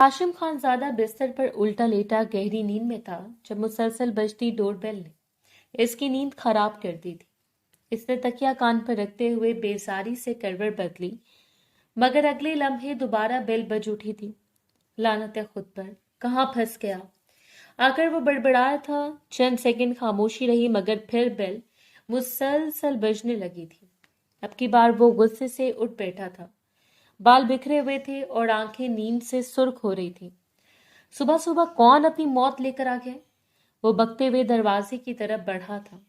हाशिम खान ज्यादा बिस्तर पर उल्टा लेटा गहरी नींद में था जब मुसलसल बजती डोरबेल ने इसकी नींद खराब कर दी थी। इसने तकिया कान पर रखते हुए बेसारी से करवट बदली, मगर अगले लम्हे दोबारा बेल बज उठी थी। लानत है खुद पर, कहाँ फंस गया। आकर वो बड़बड़ाया था। चंद सेकंड खामोशी रही, मगर फिर बेल मुसलसल बजने लगी थी। अब की बार वो गुस्से से उठ बैठा था। बाल बिखरे हुए थे और आंखें नींद से सुर्ख हो रही थी। सुबह सुबह कौन अपनी मौत लेकर आ गया? वो बकते हुए दरवाजे की तरफ बढ़ा था।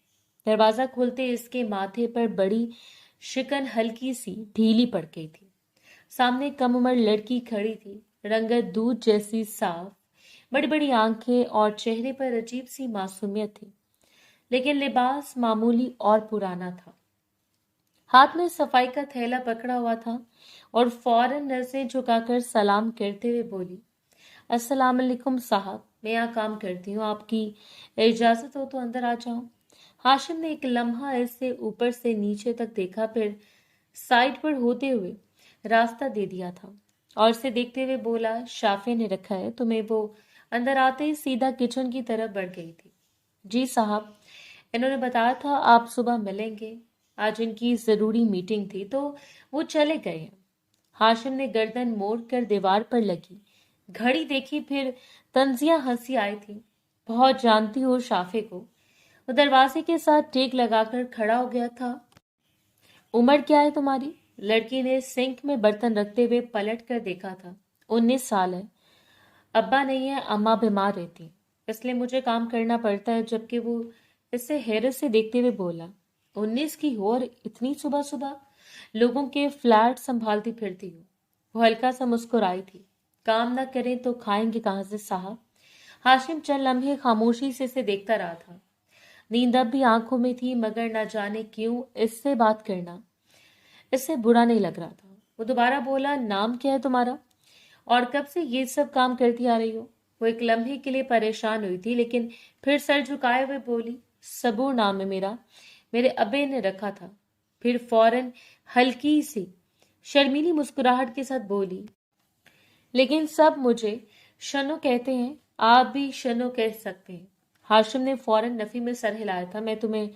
दरवाजा खोलते इसके माथे पर बड़ी शिकन हल्की सी ढीली पड़ गई थी। सामने कम उम्र लड़की खड़ी थी, रंगत दूध जैसी साफ, बड़ी बड़ी आंखें और चेहरे पर अजीब सी मासूमियत थी, लेकिन लिबास मामूली और पुराना था। हाथ में सफाई का थैला पकड़ा हुआ था और फौरन नजरें झुकाकर सलाम करते हुए बोली, अस्सलाम वालेकुम साहब, मैं यहाँ काम करती हूँ, आपकी इजाजत हो तो अंदर आ जाऊं। हाशिम ने एक लम्हा ऐसे ऊपर से नीचे तक देखा, फिर साइड पर होते हुए रास्ता दे दिया था और इसे देखते हुए बोला, शाफे ने रखा है तुम्हें? वो अंदर आते ही सीधा किचन की तरफ बढ़ गई थी। जी साहब, इन्होंने बताया था आप सुबह मिलेंगे। आज इनकी जरूरी मीटिंग थी तो वो चले गए हैं। हाशिम ने गर्दन मोड़ कर दीवार पर लगी घड़ी देखी, फिर तंजिया हंसी आई थी। बहुत जानती हो शाफे को। वो दरवाजे के साथ टेक लगाकर खड़ा हो गया था। उम्र क्या है तुम्हारी? लड़की ने सिंक में बर्तन रखते हुए पलट कर देखा था। 19 साल है। अब्बा नहीं है, अम्मा बीमार रहती, इसलिए मुझे काम करना पड़ता है। जबकि वो इसे हैरत से देखते हुए बोला, 19 की हो और इतनी सुबह सुबह लोगों के फ्लैट संभालती फिरती हो। वो हल्का सा मुस्कुराई थी। काम ना करें तो खाएंगे कहाँ से साहब? हाशिम चंद लम्हे खामोशी से इसे देखता रहा था। नींद अब भी आंखों में थी, मगर न जाने क्यों इससे बात करना इससे बुरा नहीं लग रहा था। वो दोबारा बोला, नाम क्या है तुम्हारा और कब से ये सब काम करती आ रही हो? वो एक लम्हे के लिए परेशान हुई थी, लेकिन फिर सर झुकाए हुए बोली, सबूर नाम है मेरा, मेरे अब्बे ने रखा था। फिर फौरन हल्की सी शर्मीली मुस्कुराहट के साथ बोली, लेकिन सब मुझे शनो कहते हैं, आप भी शनो कह सकते हैं। हाशिम ने फौरन नफी में सर हिलाया था। मैं तुम्हें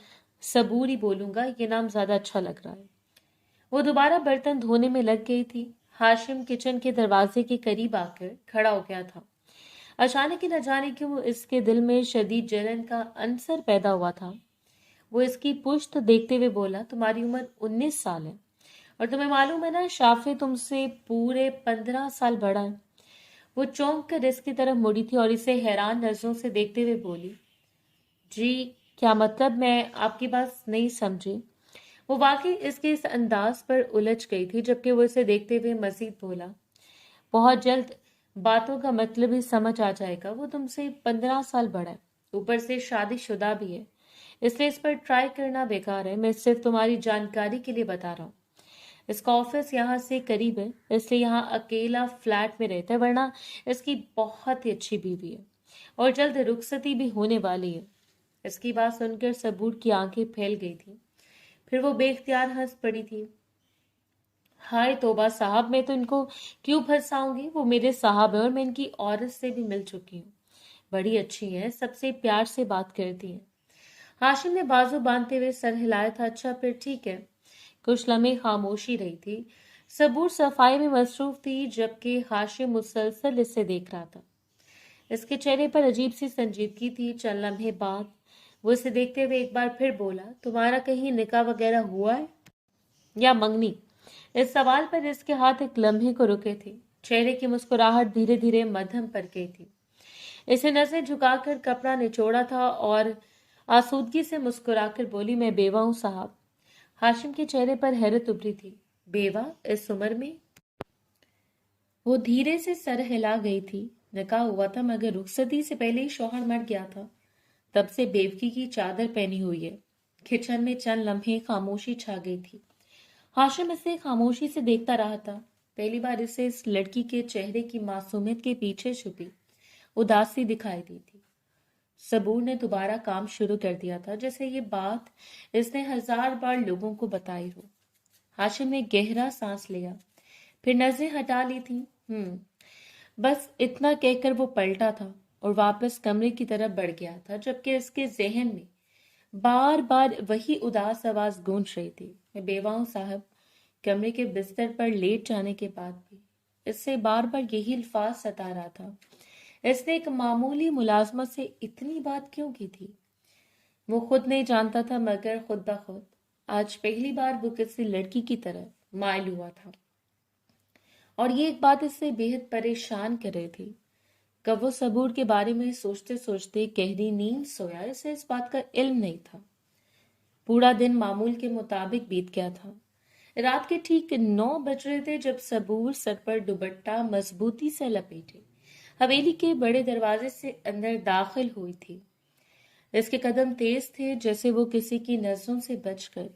सबूर ही बोलूंगा, ये नाम ज्यादा अच्छा लग रहा है। वो दोबारा बर्तन धोने में लग गई थी। हाशिम किचन के दरवाजे के करीब आकर खड़ा हो गया था। अचानक ही न जाने क्यों इसके दिल में शदीद जलन का अंसर पैदा हुआ था। वो इसकी पुश्त देखते हुए बोला, तुम्हारी उम्र 19 साल है और तुम्हें मालूम है ना, शाफे तुमसे पूरे 15 साल बड़ा है। वो चौंक कर इसकी तरफ मुड़ी थी और इसे हैरान नजरों से देखते हुए बोली, जी क्या मतलब? मैं आपकी बात नहीं समझी। वो वाकई इसके इस अंदाज पर उलझ गई थी, जबकि वो इसे देखते हुए मजीद बोला, बहुत जल्द बातों का मतलब ही समझ आ जाएगा। वो तुमसे 15 साल बड़ा है, ऊपर से शादीशुदा भी है, इसलिए इस पर ट्राई करना बेकार है। मैं सिर्फ तुम्हारी जानकारी के लिए बता रहा हूँ। इसका ऑफिस यहाँ से करीब है, इसलिए यहाँ अकेला फ्लैट में रहता है, वरना इसकी बहुत ही अच्छी बीवी है और जल्द रुखसती भी होने वाली है। इसकी बात सुनकर सबूर की आंखें फैल गई थी। फिर वो बेख्तियार हंस पड़ी थी। हाय तौबा साहब, मैं तो इनको क्यों फंसाऊंगी? वो मेरे साहब है और मैं इनकी औरत से भी मिल चुकी हूँ, बड़ी अच्छी है, सबसे प्यार से बात करती हैं। हाशिम ने बाजू बांधते हुए सर हिलाया था। अच्छा फिर ठीक है। कुछ लम्हे खामोशी रही थी। सबूर सफाई में मसरूफ थी, जबकि हाशिम मुसलसल इसे देख रहा था। इसके चेहरे पर अजीब सी संजीदगी थी। चंद लम्हे बाद वो इसे देखते हुए एक बार फिर बोला, तुम्हारा कहीं निकाह वगैरह हुआ है या मंगनी? इस सवाल पर इसके हाथ एक लम्हे को रुके थे। चेहरे की मुस्कुराहट धीरे धीरे मध्यम पर गई थी। इसे नजरें झुकाकर कपड़ा निचोड़ा था और आसूदगी से मुस्कुराकर बोली, मैं बेवा हूं साहब। हाशिम के चेहरे पर हैरत उभरी थी। बेवा इस उम्र में? वो धीरे से सर हिला गई थी। निकाह हुआ था, मगर रुखसती से पहले ही शौहर मर गया था। तब से बेवकी की चादर पहनी हुई है। किचन में चंद लम्हे खामोशी छा गई थी। हाशिम इसे खामोशी से देखता रहा था। पहली बार इसे इस लड़की के चेहरे की मासूमियत के पीछे छुपी उदासी दिखाई दी थी। सबूर ने दोबारा काम शुरू कर दिया था, जैसे ये बात इसने 1000 बार लोगों को बताई हो। हाशिम ने गहरा सांस लिया, फिर नजरें हटा ली थी। बस इतना कहकर वो पलटा था और वापस कमरे की तरफ बढ़ गया था, जबकि इसके जहन में बार बार वही उदास आवाज गूंज रही थी। मैं बेवा हूं साहब। कमरे के बिस्तर पर लेट जाने के बाद भी इससे बार बार यही अल्फाज सता रहा था। इसने एक मामूली मुलाजमत से इतनी बात क्यों की थी? वो खुद नहीं जानता था, मगर खुद ब खुद आज पहली बार वो किसी लड़की की तरह मायल हुआ था। और ये एक बात इससे बेहद परेशान कर रही थी। कब वो सबूर के बारे में सोचते सोचते गहरी नींद सोया, इसे इस बात का इल्म नहीं था। पूरा दिन मामूल के मुताबिक बीत गया था। रात के ठीक 9 बज रहे थे जब सबूर सर पर दुपट्टा मजबूती से लपेटे हवेली के बड़े दरवाजे से अंदर दाखिल हुई थी। इसके कदम तेज थे, जैसे वो किसी की नजरों से बचकर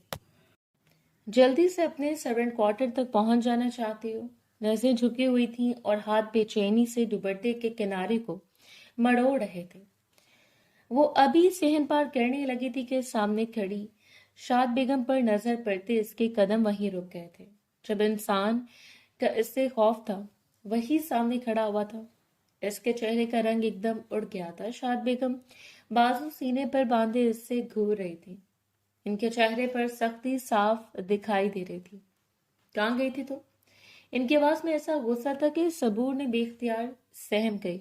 जल्दी से अपने सर्वेंट क्वार्टर तक पहुंच जाना चाहती हो। नजरें झुकी हुई थीं और हाथ बेचैनी से दुपट्टे के किनारे को मरोड़ रहे थे। वो अभी सहन पार करने लगी थी कि सामने खड़ी शाद बेगम पर नजर पड़ते इसके कदम वहीं रुक गए थे। जब इंसान का इससे खौफ था, वही सामने खड़ा हुआ था। इसके चेहरे का रंग एकदम उड़ गया था। शाद बेगम बाजू सीने पर बांधे इससे घूर रही थी। इनके चेहरे पर सख्ती साफ दिखाई दे रही थी। कहाँ गई थी तो? इनकी आवाज में ऐसा गुस्सा था कि सबूर ने बेख्तियार सहम गई।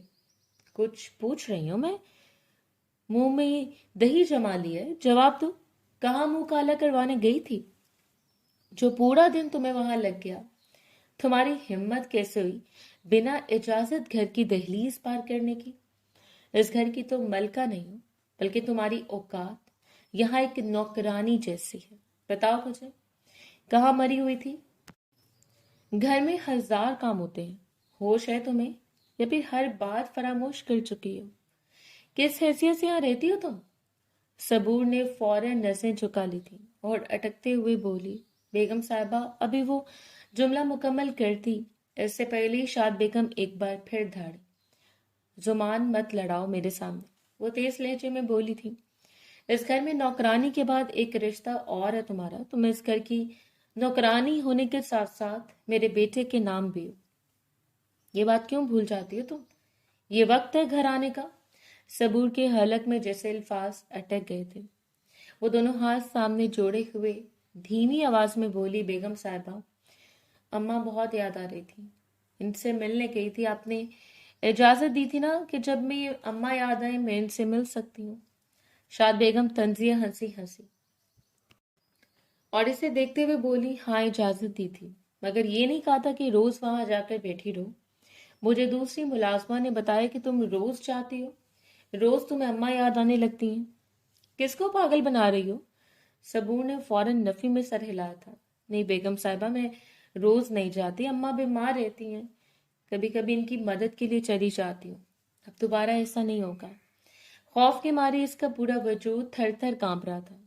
कुछ पूछ रही हूं मैं? मुंह में दही जमा लिया है, जवाब दो। कहाँ मुंह काला करवाने गई थी जो पूरा दिन तुम्हें वहां लग गया? तुम्हारी हिम्मत कैसे हुई बिना इजाजत घर की दहलीज पार करने की? इस घर की तो मलका नहीं हो, बल्कि तुम्हारी औकात यहाँ एक नौकरानी जैसी है। बताओ मुझे, कहाँ मरी हुई थी? घर में 1000 काम होते हैं, होश है तुम्हें या फिर हर बात फरामोश कर चुकी हो? किस हैसियत से यहाँ रहती हो तुम? सबूर ने फौरन नजरें झुका ली थी और अटकते हुए बोली, बेगम साहिबा। अभी वो जुमला मुकम्मल करती इससे पहले ही शाद बेगम एक बार फिर धाड़ी। जुबान मत लड़ाओ मेरे सामने, वो तेज लहजे में बोली थी। इस घर में नौकरानी के बाद एक रिश्ता और है तुम्हारा। तुम इस घर की नौकरानी होने के साथ साथ मेरे बेटे के नाम भी हो। ये बात क्यों भूल जाती हो तुम? ये वक्त है घर आने का। सबूर के हलक में जैसे अल्फाज अटक गए थे। वो दोनों हाथ सामने जोड़े हुए धीमी आवाज में बोली, बेगम साहिबा, अम्मा बहुत याद आ रही थी। इनसे मिलने गई थी। आपने इजाजत दी थी ना कि जब मैं अम्मा याद आए मैं इनसे मिल सकती हूँ। शाद बेगम तंजिया हंसी हंसी और इसे देखते हुए बोली, हाँ इजाजत दी थी, मगर ये नहीं कहा था कि रोज वहां जाकर बैठी रहो। मुझे दूसरी मुलाजमा ने बताया कि तुम रोज चाहती हो, रोज तुम्हें अम्मा याद आने लगती हैं। किसको पागल बना रही हो? सबूर ने फौरन नफी में सर हिलाया था। नहीं बेगम साहिबा, मैं रोज नहीं जाती, अम्मा बीमार रहती हैं। कभी कभी इनकी मदद के लिए चली जाती हूँ। अब दोबारा ऐसा नहीं होगा। खौफ के मारे इसका पूरा वजूद थर थर कांप रहा था।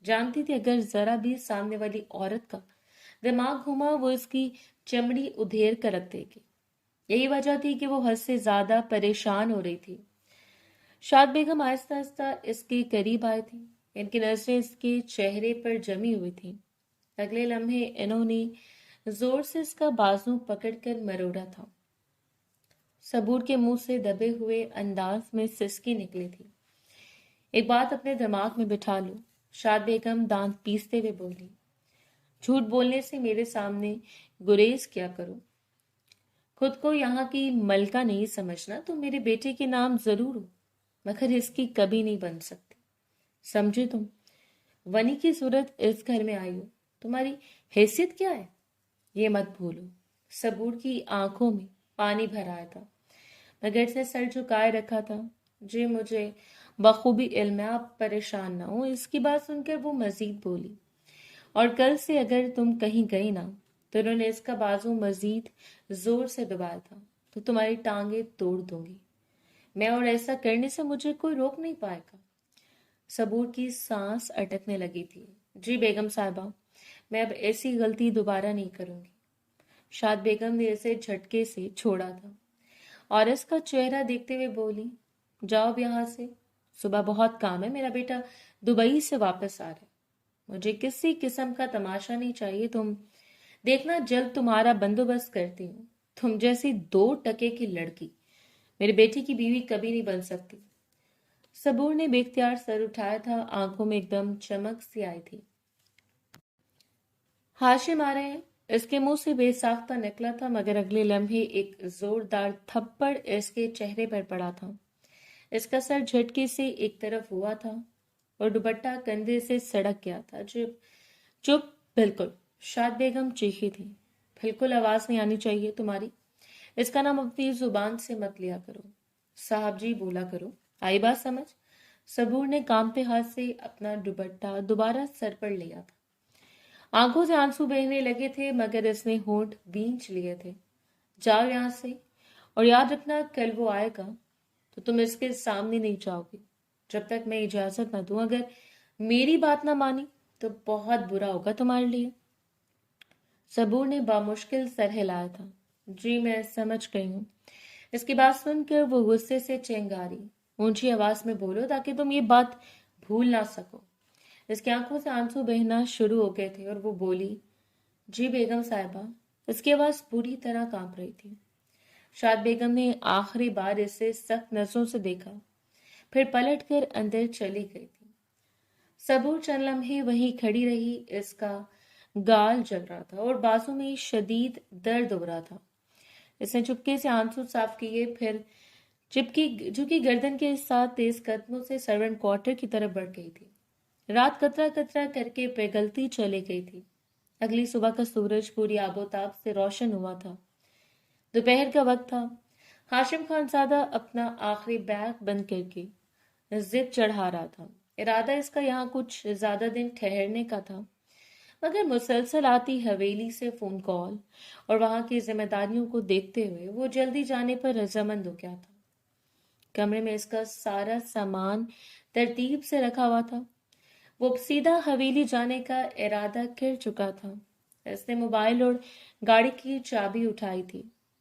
जानती थी अगर जरा भी सामने वाली औरत का दिमाग घुमा वो इसकी चमड़ी उधेड़ कर रख देगी। यही वजह थी कि वो हद से ज्यादा परेशान हो रही थी। शाद बेगम आहिस्ता आहिस्ता इसके करीब आए थे। इनकी नजरें इसके चेहरे पर जमी हुई थी। अगले लम्हे इन्होंने जोर से इसका बाजू पकड़कर मरोड़ा था। सबूर के मुंह से दबे हुए अंदाज में सिसकी निकली थी। एक बात अपने दिमाग में बिठा लो, शाद बेगम दांत पीसते हुए बोली, झूठ बोलने से मेरे सामने गुरेज क्या करो। खुद को यहाँ की मलका नहीं समझना। तुम मेरे बेटे के नाम जरूर हो, मगर इसकी कभी नहीं बन सकती। समझे तुम? वनी की सूरत इस घर में आई हो, तुम्हारी हैसियत क्या है ये मत भूलो। सबूर की आंखों में पानी भर आया था, मगर से सर झुकाए रखा था। जी मुझे बखूबी इल्म है, आप परेशान ना हो। इसकी बात सुनकर वो मजीद बोली, और कल से अगर तुम कहीं गई ना तो उन्होंने इसका बाजू मजीद जोर से दबाया था तो तुम्हारी टांगे तोड़ दूंगी मैं, और ऐसा करने से मुझे कोई रोक नहीं पाएगा। सबूर की सांस अटकने लगी थी। जी बेगम साहिबा, मैं अब ऐसी गलती दोबारा नहीं करूंगी। शाद बेगम ने इसे झटके से छोड़ा था और इसका चेहरा देखते हुए बोली, जाओ अब यहाँ से, सुबह बहुत काम है। मेरा बेटा दुबई से वापस आ रहा है। मुझे किसी किस्म का तमाशा नहीं चाहिए। तुम देखना, जल्द तुम्हारा बंदोबस्त करती हूँ। तुम जैसी 2 टके की लड़की मेरे बेटे की बीवी कभी नहीं बन सकती। सबूर ने बेख्तियार सर उठाया था, आंखों में एकदम चमक सी आई थी। हाशिम आ रहे हैं, इसके मुंह से बेसाख्ता निकला था, मगर अगले लम्हे एक जोरदार थप्पड़ इसके चेहरे पर पड़ा था। इसका सर झटके से एक तरफ हुआ था और दुपट्टा कंधे से सड़क गया था। चुप चुप, बिल्कुल, शाद बेगम चीखी थी। बिल्कुल आवाज नहीं आनी चाहिए तुम्हारी। इसका नाम अपनी जुबान से मत लिया करो। साहब जी बोला करो। आई बात समझ? सबूर ने कांपते हाथ से अपना दुपट्टा दोबारा सर पर लिया था। आंखों से आंसू बहने लगे थे, मगर इसने होंठ भींच लिए थे। जाओ यहां से, और याद रखना कल वो आएगा तो तुम इसके सामने नहीं जाओगे जब तक मैं इजाजत न दूं। अगर मेरी बात ना मानी तो बहुत बुरा होगा तुम्हारे लिए। सबूर ने बामुश्किल सर हिलाया था। जी मैं समझ गई हूँ। इसकी बात सुनकर वो गुस्से से चिंगारी। ऊंची आवाज में बोलो ताकि तुम ये बात भूल ना सको। इसकी आंखों से आंसू बहना शुरू हो गए थे और वो बोली, जी बेगम साहिबा। इसकी आवाज पूरी तरह कांप रही थी। शाद बेगम ने आखिरी बार इसे सख्त नजरों से देखा, फिर पलट कर अंदर चली गई थी। सबूर चंद लम्हे वहीं खड़ी रही। इसका गाल जल रहा था और बाजू में शदीद दर्द हो रहा था। इसने चुपके से आंसू साफ किए, फिर चिपकी झुकी गर्दन के साथ तेज कदमों से सर्वेंट क्वार्टर की तरफ बढ़ गई थी। रात कतरा कतरा करके पिघलती चली गई थी। अगली सुबह का सूरज पूरी आबोताब से रोशन हुआ था। दोपहर का वक्त था। हाशिम खानजादा अपना आखिरी बैग बंद करके जिद चढ़ा रहा था। इरादा इसका यहाँ कुछ ज्यादा दिन ठहरने का था, मगर मुसलसल आती हवेली से फोन कॉल और वहां की जिम्मेदारियों को देखते हुए वो जल्दी जाने पर रजामंद हो गया था। कमरे में इसका सारा सामान तरतीब से रखा हुआ था। वो सीधा हवेली जाने का इरादा कर चुका था। इसने मोबाइल और गाड़ी की चाबी उठाई थी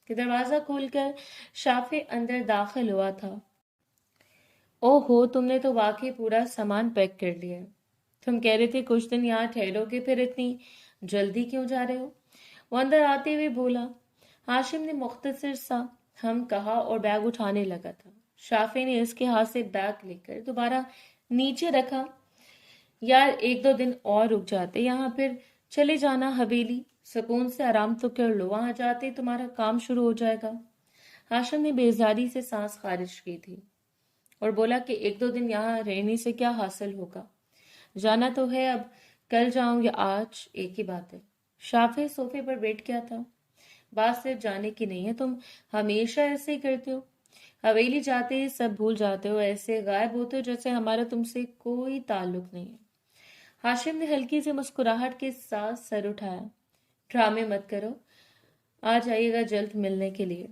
कि दरवाजा खोलकर शाफे अंदर दाखिल हुआ था। ओहो, तुमने तो वाकई पूरा सामान पैक कर लिया है। तुम कह रहे थे कुछ दिन यहाँ ठहरोगे, फिर इतनी जल्दी क्यों जा रहे हो? वो अंदर आते हुए बोला। हाशिम ने मुख्तसर सा हम कहा और बैग उठाने लगा था। शाफे ने इसके हाथ से बैग लेकर दोबारा नीचे रखा। यार 1-2 दिन और रुक जाते यहाँ, फिर चले जाना हवेली। सुकून से आराम तो कर लो, वहां जाते तुम्हारा काम शुरू हो जाएगा। हाशिम ने बेजारी से सांस खारिज की थी और बोला कि 1-2 दिन यहाँ रहने से क्या हासिल होगा। जाना तो है, अब कल जाऊं या आज एक ही बात है। शाफे सोफे पर बैठ गया था। बात सिर्फ जाने की नहीं है, तुम हमेशा ऐसे ही करते हो। हवेली जाते ही सब भूल जाते हो, ऐसे गायब होते हो जैसे हमारा तुमसे कोई ताल्लुक नहीं है। हाशिम ने हल्की सी मुस्कुराहट के साथ सर उठाया। ड्रामे मत करो, आ जाइएगा जल्द मिलने के लिए।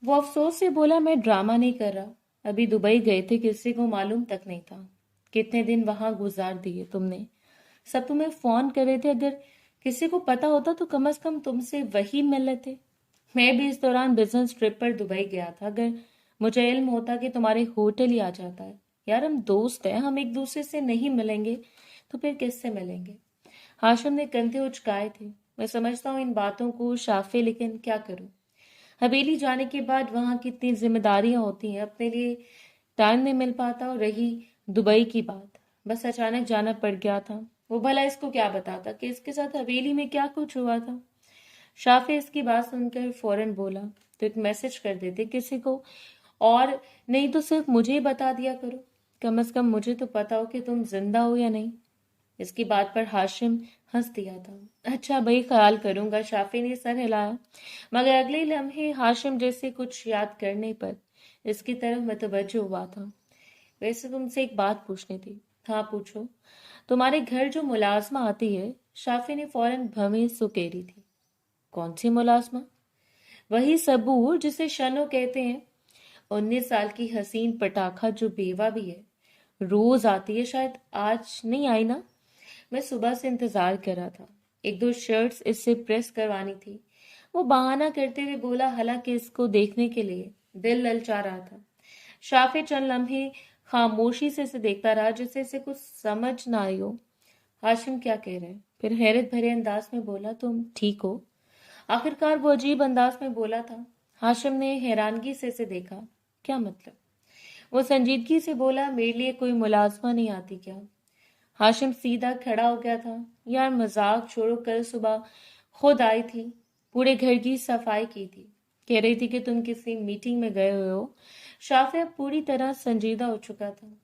वो अफसोस से बोला, मैं ड्रामा नहीं कर रहा। अभी दुबई गए थे, किसी को मालूम तक नहीं था। कितने दिन वहां गुजार दिए तुमने। सब तुम्हें फोन कर रहे थे, अगर किसी को पता होता तो कम से कम तुमसे वही मिल लेते। मैं भी इस दौरान बिजनेस ट्रिप पर दुबई गया था। अगर मुझे इल्म होता कि तुम्हारे होटल ही आ जाता है। यार हम दोस्त हैं, हम एक दूसरे से नहीं मिलेंगे तो फिर किससे मिलेंगे? हाशिम ने कंधे उचकाए थे। मैं समझता हूँ इन बातों को शाफे, लेकिन क्या करूं? हवेली जाने के बाद वहां कितनी जिम्मेदारियां होती हैं, अपने लिए टाइम नहीं मिल पाता। और रही दुबई की बात, बस अचानक जाना पड़ गया था। वो भला इसको क्या बताता कि इसके साथ हवेली में क्या कुछ हुआ था? शाफे इसकी बात सुनकर फौरन बोला, तो एक मैसेज कर देते किसी को, और नहीं तो सिर्फ मुझे ही बता दिया करो। कम से कम मुझे तो पता हो कि तुम जिंदा हो या नहीं। इसकी बात पर हाशिम हंस दिया था। अच्छा भाई, ख्याल करूंगा। शाफी ने सर हिलाया, मगर अगले लम्हे हाशिम जैसे कुछ याद करने पर इसकी तरफ मुतवज्जो हुआ था। वैसे तुमसे एक बात पूछनी थी। हाँ पूछो। तुम्हारे घर जो मुलाजमा आती है? शाफी ने फौरन भवें सुकेरी थी। कौन सी मुलाजमा? वही सबूर जिसे शनो कहते हैं। 19 साल की हसीन पटाखा जो बेवा भी है, रोज आती है। शायद आज नहीं आई ना? मैं सुबह से इंतजार कर रहा था। 1-2 शर्ट्स इससे प्रेस करवानी थी। वो बहाना करते हुए बोला, हालांकि इसको देखने के लिए दिल ललचा रहा था। शाफे चंद लम्हे खामोशी से इसे देखता रहा, जैसे इसे कुछ समझ ना आई हो। हाशिम क्या कह रहे हैं? फिर हैरत भरे अंदाज में बोला, तुम ठीक हो? आखिरकार वो अजीब अंदाज में बोला था। हाशिम ने हैरानगी से इसे देखा। क्या मतलब? वो संजीदगी से बोला, मेरे लिए कोई मुलाजमा नहीं आती क्या? हाशिम सीधा खड़ा हो गया था। यार मजाक छोड़ो, कल सुबह खुद आई थी, पूरे घर की सफाई की थी, कह रही थी कि तुम किसी मीटिंग में गए हुए हो। शाफिया पूरी तरह संजीदा हो चुका था।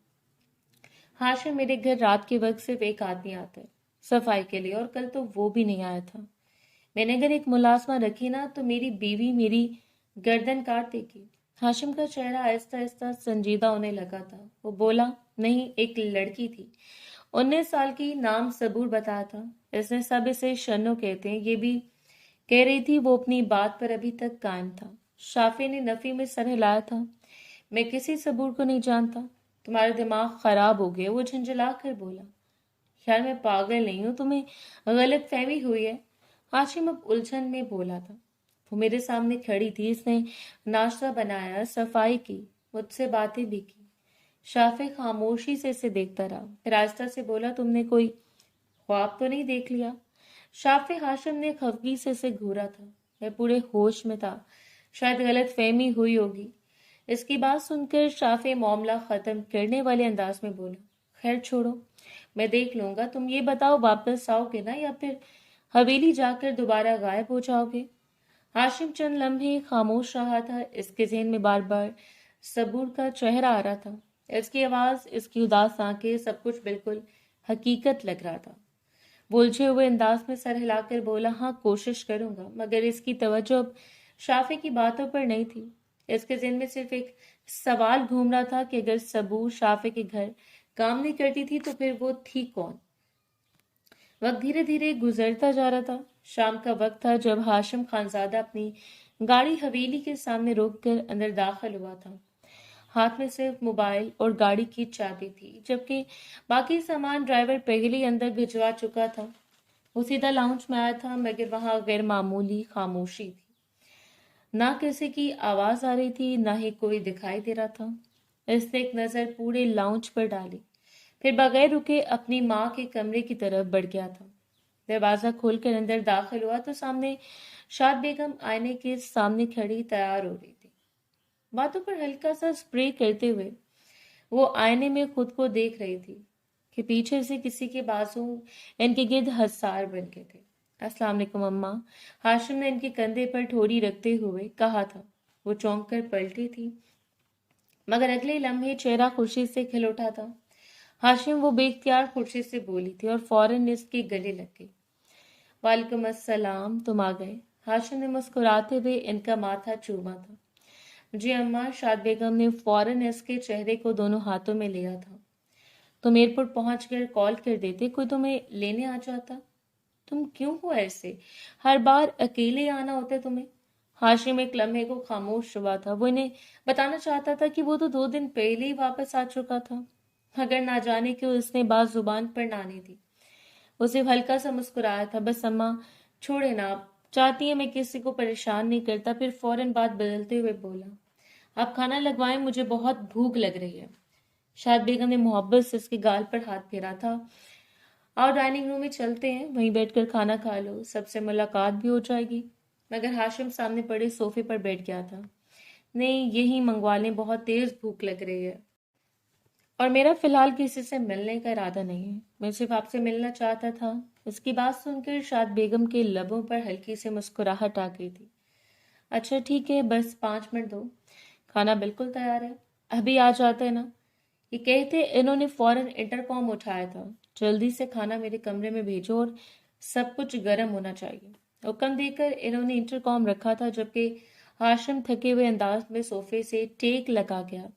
हाशिम, मेरे घर रात के वक्त सिर्फ एक आदमी आता है सफाई के लिए, और कल तो वो भी नहीं आया था। मैंने अगर एक मुलाजमा रखी ना तो मेरी बीवी मेरी गर्दन काट देगी। हाशिम का चेहरा आहिस्ता आहिस्ता संजीदा होने लगा था। वो बोला, नहीं, एक लड़की थी, 19 साल की, नाम सबूर बताया था। इसने सब इसे शन्नो कहते हैं, ये भी कह रही थी। वो अपनी बात पर अभी तक कायम था। शाफी ने नफी में सर हिलाया था। मैं किसी सबूर को नहीं जानता। तुम्हारा दिमाग खराब हो गया, वो झंझला कर बोला। यार मैं पागल नहीं हूं, तुम्हें गलत फहमी हुई है। हाशिम अब उलझन में बोला था। वो मेरे सामने खड़ी थी, इसने नाश्ता बनाया, सफाई की, मुझसे बातें भी की। शाफी खामोशी से इसे देखता रहा, फिर आहिस्ता से बोला, तुमने कोई ख्वाब तो नहीं देख लिया? शाफी हाशिम ने खफगी से इसे घूरा था। मैं पूरे होश में था, शायद गलत फहमी हुई होगी। इसकी बात सुनकर शाफी मामला खत्म करने वाले अंदाज में बोला, खैर छोड़ो, मैं देख लूंगा। तुम ये बताओ, वापस आओगे ना या फिर हवेली जाकर दोबारा गायब हो जाओगे? हाशिम चंद लम्हे खामोश रहा था। इसके ज़हन में बार बार सबूर का चेहरा आ रहा था। इसकी आवाज, इसकी उदास आंखें, सब कुछ बिल्कुल हकीकत लग रहा था। उलझे हुए अंदाज में सर हिलाकर बोला, हाँ कोशिश करूंगा। मगर इसकी तवज्जो अब शाफी की बातों पर नहीं थी। इसके ज़हन में सिर्फ एक सवाल घूम रहा था कि अगर सबूर शाफी के घर काम नहीं करती थी तो फिर वो थी कौन? वक्त धीरे धीरे गुजरता जा रहा था। शाम का वक्त था जब हाशिम खानजादा अपनी गाड़ी हवेली के सामने रोककर अंदर दाखिल हुआ था। हाथ में सिर्फ मोबाइल और गाड़ी की चाबी थी, जबकि बाकी सामान ड्राइवर पहले ही अंदर भिजवा चुका था। वो सीधा लाउंज में आया था, मगर वहां गैर मामूली खामोशी थी। ना किसी की आवाज आ रही थी, ना ही कोई दिखाई दे रहा था। इसने एक नजर पूरे लाउंज पर डाली, फिर बगैर रुके अपनी माँ के कमरे की तरफ बढ़ गया था। दरवाजा खोलकर अंदर दाखिल हुआ तो सामने शाद बेगम आईने के सामने खड़ी तैयार हो रही थी। बातों पर हल्का सा स्प्रे करते हुए वो आईने में खुद को देख रही थी कि पीछे से किसी के बाजू इनके गिर्द हसार बन गए थे। अस्सलाम वालेकुम अम्मा, हाशिम ने इनके कंधे पर ठोड़ी रखते हुए कहा था। वो चौंक कर पलटी थी, मगर अगले लम्हे चेहरा खुशी से खिल उठा था। हाशिम, वो बेख्तियार खुशी से बोली थी और फौरन इसके गले लग गई। वालेकुम अस्सलाम, तुम आ गए। हाशिम ने मुस्कुराते हुए इनका माथा चूमा था। जी अम्मा, शाद बेगम ने फौरन इसके चेहरे को दोनों हाथों में लिया था। तुम एयरपोर्ट पहुंचकर कॉल कर देते, कोई तुम्हें लेने आ जाता। तुम क्यों हो ऐसे? हर बार अकेले आना होता है तुम्हें? हाशिम एक लम्हे को खामोश हुआ था। वो इन्हें बताना चाहता था कि वो तो 2 दिन पहले ही वापस आ चुका था, मगर ना जाने क्यों उसने बात जुबान पर ना आने दी। वो सिर्फ हल्का सा मुस्कुराया था। बस अम्मा, छोड़े ना, आप चाहती है मैं किसी को परेशान नहीं करता। फिर फौरन बात बदलते हुए बोला, आप खाना लगवाएं, मुझे बहुत भूख लग रही है। शाद बेगम ने मोहब्बत से उसके गाल पर हाथ फेरा था। आओ डाइनिंग रूम में चलते हैं, वहीं बैठकर खाना खा लो, सबसे मुलाकात भी हो जाएगी। मगर हाशिम सामने पड़े सोफे पर बैठ गया था। नहीं, यही मंगवा लें, बहुत तेज भूख लग रही है, और मेरा फिलहाल किसी से मिलने का इरादा नहीं है। मैं सिर्फ आपसे मिलना चाहता था। इसकी बात सुनकर शाद बेगम के लबों पर हल्की सी मुस्कुराहट आ गई थी। अच्छा ठीक है, बस 5 मिनट दो, खाना बिल्कुल तैयार है, अभी आ जाते हैं ना। ये कहते इन्होंने फौरन इंटरकॉम उठाया था। जल्दी से खाना मेरे कमरे में भेजो और सब कुछ गर्म होना चाहिए। हुक्म देकर इन्होंने इंटरकॉम रखा था, जबकि हाशिम थके हुए अंदाज में सोफे से टेक लगा गया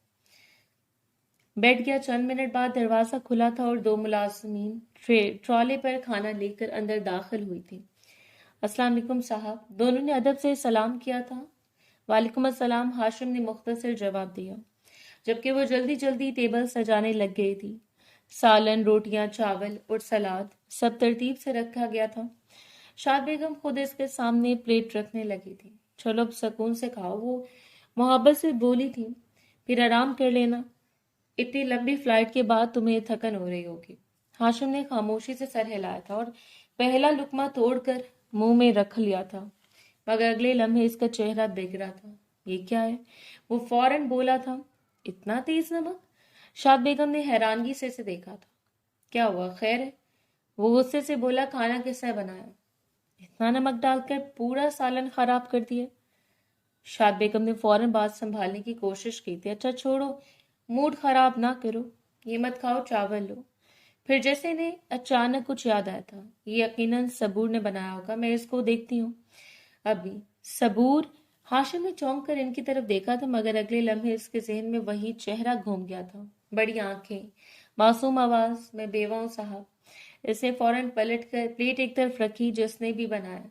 बैठ गया। चंद मिनट बाद दरवाजा खुला था और 2 मुलाजमीन ट्रॉले पर खाना लेकर अंदर दाखिल हुई थी। अस्सलाम वालेकुम साहब, दोनों ने अदब से सलाम किया था। वालेकुम अस्सलाम, हाशिम ने मुख्तसर जवाब दिया, जबकि वो जल्दी जल्दी टेबल सजाने लग गई थी। सालन, रोटियां, चावल और सलाद सब तरतीब से रखा गया था। शाद बेगम खुद इसके सामने प्लेट रखने लगी थी। चलो अब सुकून से खाओ, वो मोहब्बत से बोली थी, फिर आराम कर लेना, इतनी लंबी फ्लाइट के बाद तुम्हें थकन हो रही होगी। हाशिम ने खामोशी से सर हिलाया था और पहला लुकमा तोड़कर मुंह में रख लिया था। मगर अगले लम्हे इसका चेहरा बिगड़ा था। ये क्या है? वो फौरन बोला था, इतना तेज नमक? शाद बेगम ने हैरानगी से इसे देखा था। क्या हुआ, खैर है? वो गुस्से से बोला, खाना किसने बनाया? इतना नमक डालकर पूरा सालन खराब कर दिया। शाद बेगम ने फौरन बात संभालने की कोशिश की थी। अच्छा छोड़ो, मूड खराब ना करो, ये मत खाओ, चावल लो। फिर जैसे इन्हें अचानक कुछ याद आया था, ये यकीनन सबूर ने बनाया होगा, मैं इसको देखती हूँ अभी। सबूर? हाशिम ने चौंक कर इनकी तरफ देखा था, मगर अगले लम्हे इसके जहन में वही चेहरा घूम गया था। बड़ी आंखें, मासूम आवाज, मैं बेवा हूं साहब। इसने फौरन पलट कर प्लेट एक तरफ रखी। जिसने भी बनाया,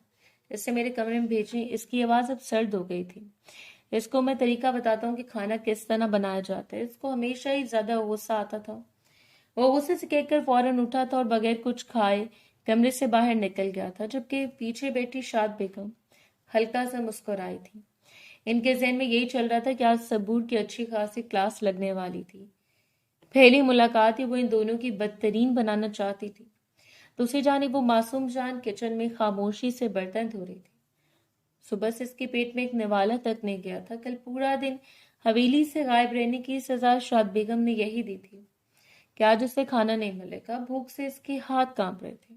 इससे मेरे कमरे में भेजें। इसकी आवाज अब सर्द हो गई थी। इसको मैं तरीका बताता हूँ कि खाना किस तरह बनाया जाता है। इसको हमेशा ही ज्यादा गुस्सा आता था। वो गुस्से से कहकर फौरन उठा था और बगैर कुछ खाए कमरे से बाहर निकल गया था, जबकि पीछे बैठी शाद बेगम हल्का सा मुस्कुराई थी। इनके जहन में यही चल रहा था कि आज सबूर की अच्छी खासी क्लास लगने वाली थी। पहली मुलाकात ही वो इन दोनों की बदतरीन बनाना चाहती थी। दूसरी जानिब वो मासूम जान किचन में खामोशी से बर्तन धो रही थी। सुबह से इसके पेट में एक निवाला तक नहीं गया था। कल पूरा दिन हवेली से गायब रहने की सजा शाद बेगम ने यही दी थी कि आज उसे खाना नहीं मिलेगा। भूख से इसके हाथ कांप रहे थे,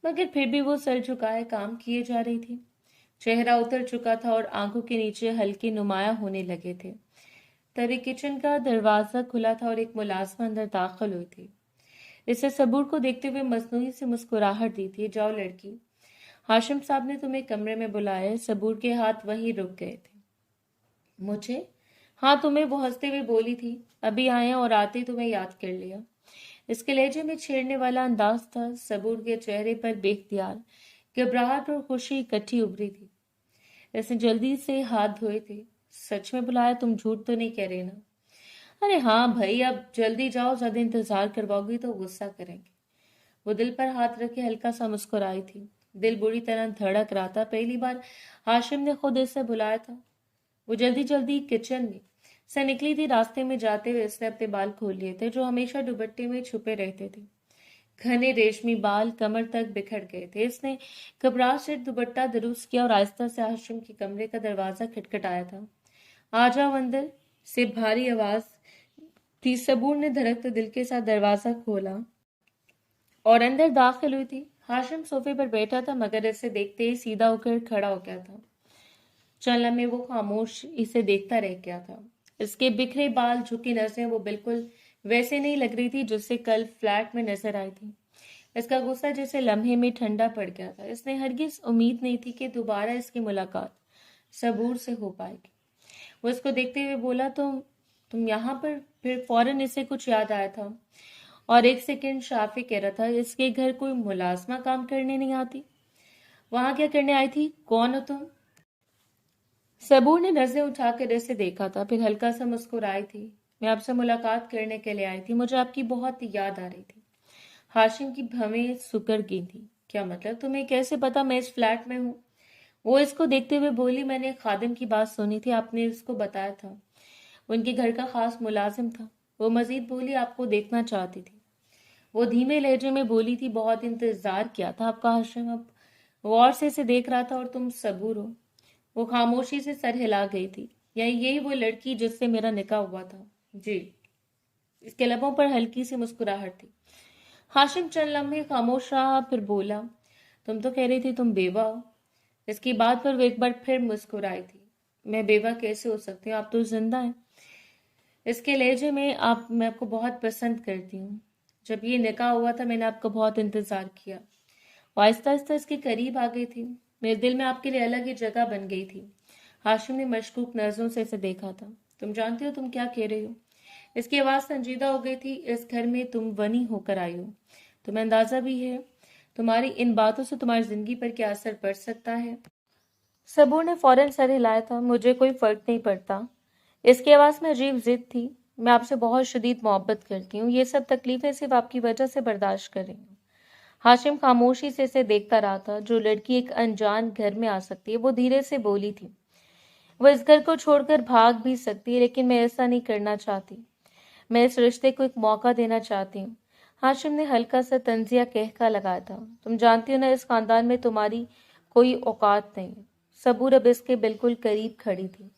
मगर फिर भी वो सर झुकाए काम किए जा रही थी। चेहरा उतर चुका था और आंखों के नीचे हल्के नुमाया होने लगे थे। तभी किचन का दरवाजा खुला था और एक मुलाजमा अंदर दाखिल हुई थी। इसे सबूर को देखते हुए मसनूई से मुस्कुराहट दी थी। जाओ लड़की, हाशिम साहब ने तुम्हें कमरे में बुलाया है। सबूर के हाथ वहीं रुक गए थे। मुझे? हाँ तुम्हें, वो हंसते हुए बोली थी। अभी आए और आते ही तुम्हें याद कर लिया। इसके लहजे में छेड़ने वाला अंदाज था। सबूर के चेहरे पर बेख्तियार घबराहट और खुशी इकट्ठी उभरी थी। इसने जल्दी से हाथ धोए थे। सच में बुलाया? तुम झूठ तो नहीं कह रहे ना? अरे हाँ भाई, अब जल्दी जाओ, ज्यादा इंतजार करवाओगी तो गुस्सा करेंगे। वो दिल पर हाथ रखे हल्का सा मुस्कुराई थी। दिल बुरी तरह धड़क रहा था। पहली बार हाशिम ने खुद इसे बुलाया था। वो जल्दी जल्दी किचन में से निकली थी। रास्ते में जाते हुए इसने अपने बाल खोल लिए थे, जो हमेशा दुपट्टे में छुपे रहते थे। घने रेशमी बाल कमर तक बिखर गए थे। इसने घबराहट से दुपट्टा दुरुस्त किया और आहिस्ता से हाशिम के कमरे का दरवाजा खटखटाया था। आ जाओ अंदर, से भारी आवाज थी। सबूर ने धड़कते दिल के साथ दरवाजा खोला और अंदर दाखिल हुई थी। हाशिम सोफे पर बैठा था, मगर इसे देखते ही सीधा होकर खड़ा हो गया था। चल में वो खामोश इसे देखता रह गया था। इसके बिखरे बाल, झुकी नजरें वो बिल्कुल वैसे नहीं लग रही थी जिससे कल फ्लैट में नजर आई थी। इसका गुस्सा जैसे लम्हे में ठंडा पड़ गया था। इसने हरगिज उम्मीद नहीं थी कि दोबारा इसकी मुलाकात सबूर से हो पाएगी। वो इसको देखते हुए बोला, तुम यहाँ पर? फिर फौरन इसे कुछ याद आया था और एक सेकंड शाफी कह रहा था, इसके घर कोई मुलाजमा काम करने नहीं आती? वहां क्या करने आई थी? कौन हो तुम? सबूर ने नजरें उठाकर इसे देखा था, फिर हल्का सा मुस्कुराई थी। मैं आपसे मुलाकात करने के लिए आई थी। मुझे आपकी बहुत याद आ रही थी। हाशिम की भवें सुकर गई थी। क्या मतलब? तुम्हें कैसे पता मैं इस फ्लैट में हूँ? वो इसको देखते हुए बोली, मैंने खादिम की बात सुनी थी, आपने इसको बताया था उनके घर का खास मुलाजिम था। वो मजीद बोली, आपको देखना चाहती थी। वो धीमे लहजे में बोली थी, बहुत इंतजार किया था आपका हाशिम। अब गौर से इसे देख रहा था और तुम सबूर हो। वो खामोशी से सर हिला गई थी। यही वो लड़की जिससे मेरा निकाह हुआ था? जी। इसके लबों पर हल्की सी मुस्कुराहट थी। हाशिम चंद लम्हे खामोश रहा, फिर बोला, तुम तो कह रही थी तुम बेवा हो। इसकी बात पर वो एक बार फिर मुस्कुराई थी। मैं बेवा कैसे हो सकती हूँ, आप तो जिंदा हैं। इसके लहजे में, मैं आपको बहुत पसंद करती हूँ। जब ये निकाह हुआ था मैंने आपका बहुत इंतजार किया। वो आहिस्ता आहिस्ता इसके करीब आ गई थी। मेरे दिल में आपके लिए अलग ही जगह बन गई थी। हाशिम ने मशकूक नजरों से इसे देखा था। तुम जानती हो तुम क्या कह रही हो? इसकी आवाज संजीदा हो गई थी। इस घर में तुम बनी होकर आई हो। तुम्हें अंदाजा भी है तुम्हारी इन बातों से तुम्हारी जिंदगी पर क्या असर पड़ सकता है? सबूर ने फौरन सर हिलाया था। मुझे कोई फर्क नहीं पड़ता। इसकी आवाज में अजीब जिद थी। मैं आपसे बहुत शदीद मोहब्बत करती हूँ। ये सब तकलीफें सिर्फ आपकी वजह से बर्दाश्त कर रही हूँ। हाशिम खामोशी से इसे देखता रहा था। जो लड़की एक अनजान घर में आ सकती है, वो धीरे से बोली थी, वो इस घर को छोड़कर भाग भी सकती है, लेकिन मैं ऐसा नहीं करना चाहती। मैं इस रिश्ते को एक मौका देना चाहती हूँ। हाशिम ने हल्का सा तंजिया कहका लगाया था। तुम जानती हो ना, इस खानदान में तुम्हारी कोई औकात नहीं है। सबूर अब इसके बिल्कुल करीब खड़ी थी।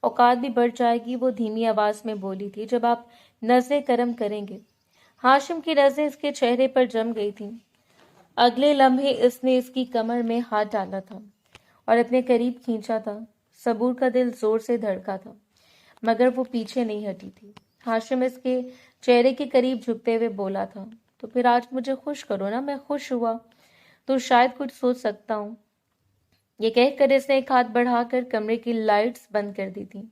औकात भी बढ़ जाएगी, वो धीमी आवाज में बोली थी, जब आप नजरें करम करेंगे। हाशिम की नजरें इसके चेहरे पर जम गई थीं। अगले लम्हे इसने इसकी कमर में हाथ डाला था और इतने करीब खींचा था। सबूर का दिल जोर से धड़का था, मगर वो पीछे नहीं हटी थी। हाशिम इसके चेहरे के करीब झुकते हुए बोला था, तो फिर आज मुझे खुश करो ना, मैं खुश हुआ तो शायद कुछ सोच सकता हूँ। ये कहकर इसने एक हाथ बढ़ाकर कमरे की लाइट्स बंद कर दी थी।